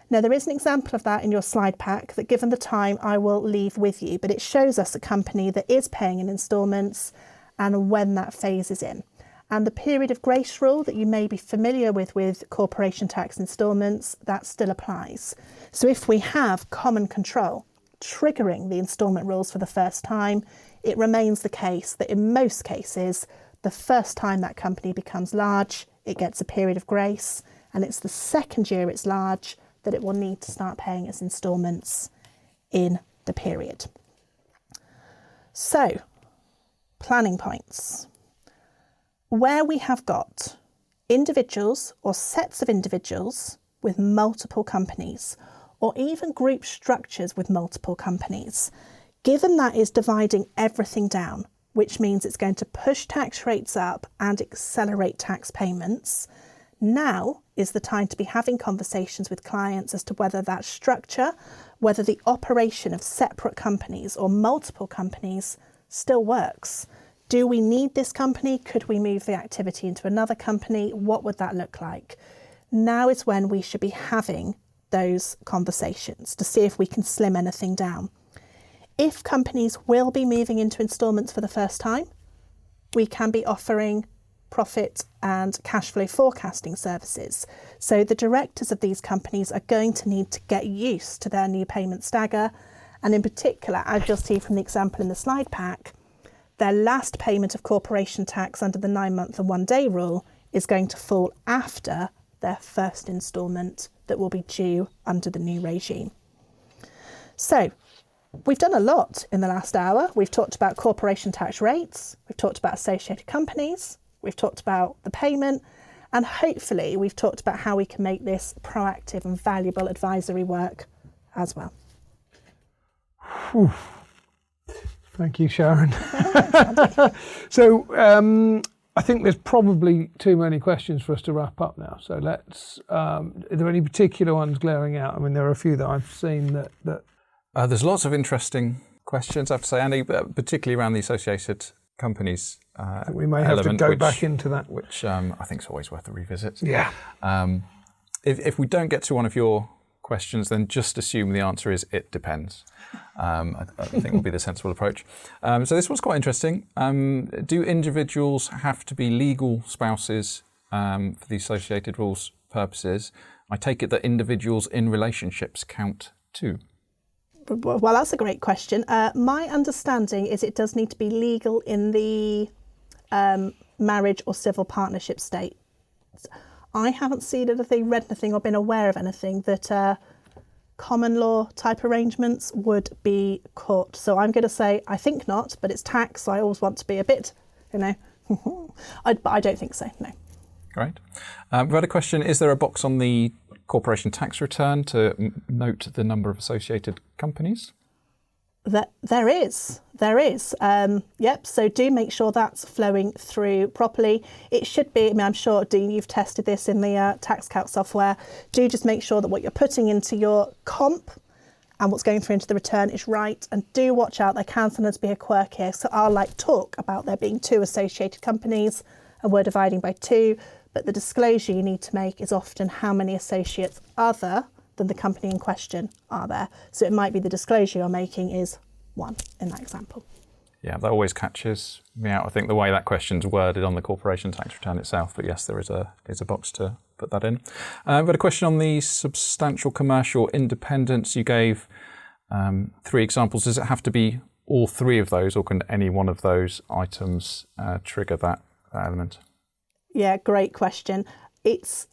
Now, there is an example of that in your slide pack that, given the time, I will leave with you, but it shows us a company that is paying in instalments and when that phases in. And the period of grace rule that you may be familiar with corporation tax instalments, that still applies. So if we have common control triggering the instalment rules for the first time, it remains the case that in most cases, the first time that company becomes large, it gets a period of grace, and it's the second year it's large that it will need to start paying its instalments in the period. So, planning points. Where we have got individuals or sets of individuals with multiple companies, or even group structures with multiple companies, given that is dividing everything down, which means it's going to push tax rates up and accelerate tax payments, now is the time to be having conversations with clients as to whether that structure, whether the operation of separate companies or multiple companies still works. Do we need this company? Could we move the activity into another company? What would that look like? Now is when we should be having those conversations to see if we can slim anything down. If companies will be moving into instalments for the first time, we can be offering profit and cash flow forecasting services. So the directors of these companies are going to need to get used to their new payment stagger. And in particular, as you'll see from the example in the slide pack, their last payment of corporation tax under the 9-month and 1-day rule is going to fall after their first instalment that will be due under the new regime. So we've done a lot in the last hour. We've talked about corporation tax rates, we've talked about associated companies, we've talked about the payment, and hopefully we've talked about how we can make this proactive and valuable advisory work as well. Whew. Thank you, Sharon. So I think there's probably too many questions for us to wrap up now. So let's, are there any particular ones glaring out? I mean, there are a few that I've seen that there's lots of interesting questions, I have to say, Andy, particularly around the associated companies we may have to go back into that. Which I think is always worth a revisit. Yeah. If we don't get to one of your questions, then just assume the answer is it depends. I think will be the sensible approach. So this was quite interesting. Do individuals have to be legal spouses for the associated rules purposes? I take it that individuals in relationships count too. Well, that's a great question. My understanding is it does need to be legal in the marriage or civil partnership state. I haven't seen anything, read anything or been aware of anything that common law type arrangements would be caught. So I'm going to say I think not, but it's tax, so I always want to be a bit, but I don't think so, no. Great. We've had a question, is there a box on the corporation tax return to note the number of associated companies? There is. Yep, so do make sure that's flowing through properly. It should be, I'm sure, Dean, you've tested this in the tax calc software. Do just make sure that what you're putting into your comp and what's going through into the return is right. And do watch out, there can sometimes be a quirk here. So I'll talk about there being 2 associated companies and we're dividing by 2. But the disclosure you need to make is often how many associates other than the company in question are there. So it might be the disclosure you're making is 1 in that example. Yeah, that always catches me out. I think the way that question's worded on the corporation tax return itself, but yes, there is a box to put that in. We've got a question on the substantial commercial independence. You gave 3 examples. Does it have to be all 3 of those, or can any one of those items trigger that element? Yeah, great question.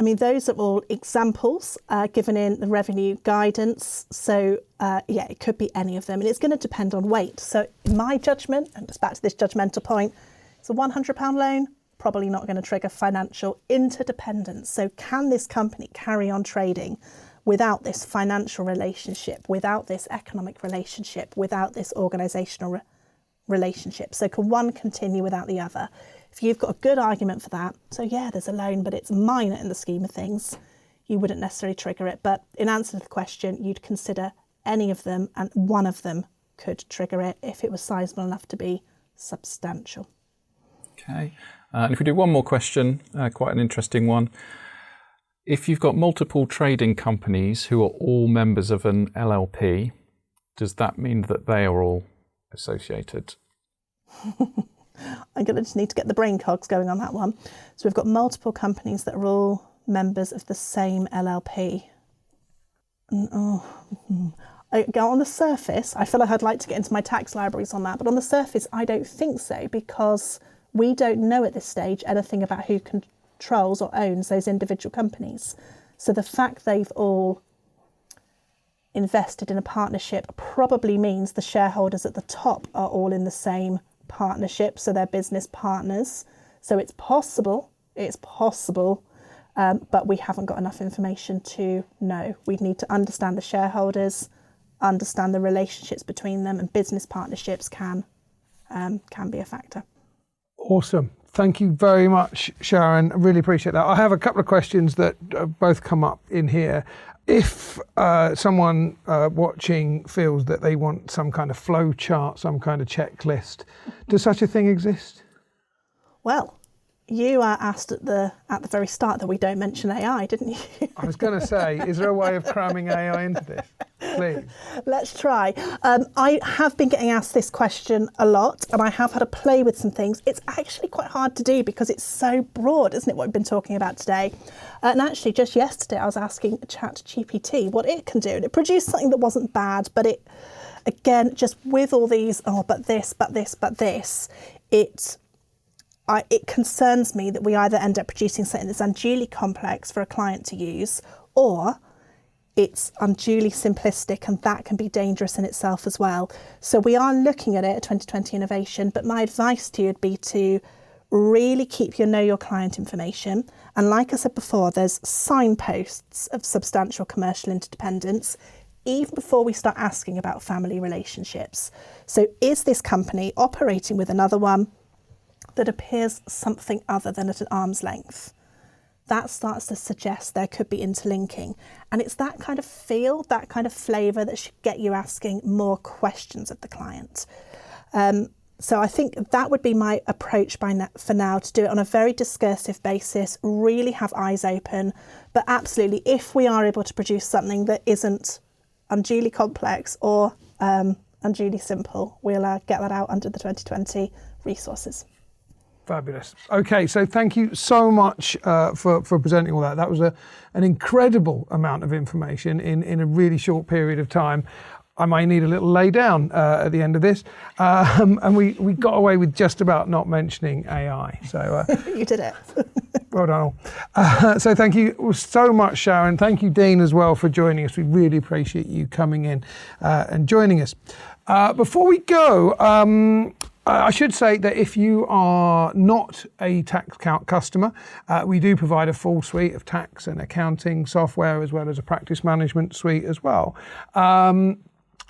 Those are all examples given in the revenue guidance. So it could be any of them, and it's going to depend on weight. So in my judgment, and it's back to this judgmental point, it's a £100 loan, probably not going to trigger financial interdependence. So can this company carry on trading without this financial relationship, without this economic relationship, without this organisational relationship? So can one continue without the other? If you've got a good argument for that, so there's a loan, but it's minor in the scheme of things, you wouldn't necessarily trigger it. But in answer to the question, you'd consider any of them, and one of them could trigger it if it was sizable enough to be substantial. Okay. And if we do one more question, quite an interesting one. If you've got multiple trading companies who are all members of an LLP, does that mean that they are all associated? I'm going to just need to get the brain cogs going on that one. So we've got multiple companies that are all members of the same LLP. On the surface, I feel like I'd like to get into my tax libraries on that, but on the surface, I don't think so, because we don't know at this stage anything about who controls or owns those individual companies. So the fact they've all invested in a partnership probably means the shareholders at the top are all in the same partnership, so they're business partners. So it's possible, but we haven't got enough information to know. We'd need to understand the shareholders, understand the relationships between them, and business partnerships can be a factor. Awesome. Thank you very much, Sharon. I really appreciate that. I have a couple of questions that both come up in here. If someone watching feels that they want some kind of flow chart, some kind of checklist, does such a thing exist? Well, you asked at the very start that we don't mention AI, didn't you? I was going to say, is there a way of cramming AI into this? Please. Let's try. I have been getting asked this question a lot, and I have had to play with some things. It's actually quite hard to do because it's so broad, isn't it, what we've been talking about today? And actually, just yesterday, I was asking ChatGPT what it can do, and it produced something that wasn't bad, but it, again, just with all these, but this, it concerns me that we either end up producing something that's unduly complex for a client to use, or it's unduly simplistic, and that can be dangerous in itself as well. So we are looking at it at 2020 Innovation, but my advice to you would be to really keep your know your client information. And like I said before, there's signposts of substantial commercial interdependence even before we start asking about family relationships. So is this company operating with another one that appears something other than at an arm's length? That starts to suggest there could be interlinking. And it's that kind of feel, that kind of flavour that should get you asking more questions of the client. So I think that would be my approach for now, to do it on a very discursive basis, really have eyes open. But absolutely, if we are able to produce something that isn't unduly complex or unduly simple, we'll get that out under the 2020 resources. Fabulous. Okay, so thank you so much for presenting all that. That was an incredible amount of information in a really short period of time. I might need a little lay down at the end of this. And we got away with just about not mentioning AI. So You did it. well done all. So thank you so much, Sharon. Thank you, Dean, as well, for joining us. We really appreciate you coming in and joining us. Before we go, I should say that if you are not a TaxCalc customer, we do provide a full suite of tax and accounting software, as well as a practice management suite as well.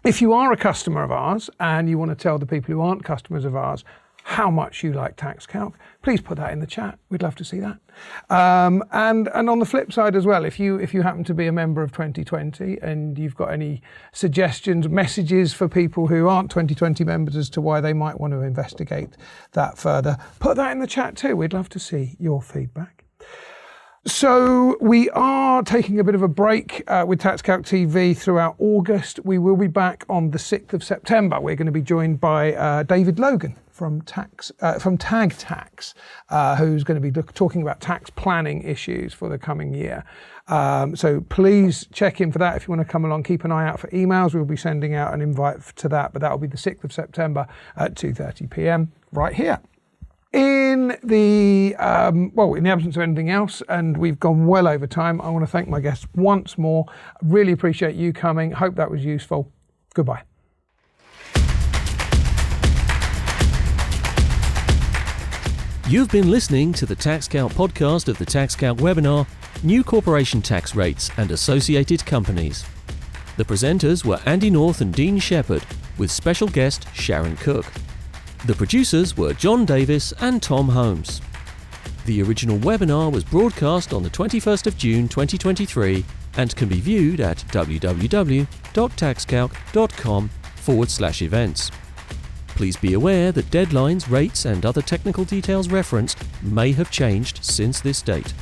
If you are a customer of ours and you want to tell the people who aren't customers of ours how much you like TaxCalc, please put that in the chat. We'd love to see that. And on the flip side as well, if you happen to be a member of 2020 and you've got any suggestions, messages for people who aren't 2020 members as to why they might want to investigate that further, put that in the chat too. We'd love to see your feedback. So we are taking a bit of a break with TaxCalc TV throughout August. We will be back on the 6th of September. We're going to be joined by David Logan from Tag Tax, who's going to be talking about tax planning issues for the coming year. So please check in for that if you want to come along. Keep an eye out for emails. We'll be sending out an invite to that, but that will be the 6th of September at 2:30 p.m. right here. In the absence of anything else, and we've gone well over time, I want to thank my guests once more. Really appreciate you coming. Hope that was useful. Goodbye. You've been listening to the TaxCalc podcast of the TaxCalc webinar, New Corporation Tax Rates and Associated Companies. The presenters were Andy North and Dean Shepherd, with special guest Sharon Cooke. The producers were John Davis and Tom Holmes. The original webinar was broadcast on the 21st of June 2023 and can be viewed at www.taxcalc.com/events. Please be aware that deadlines, rates and other technical details referenced may have changed since this date.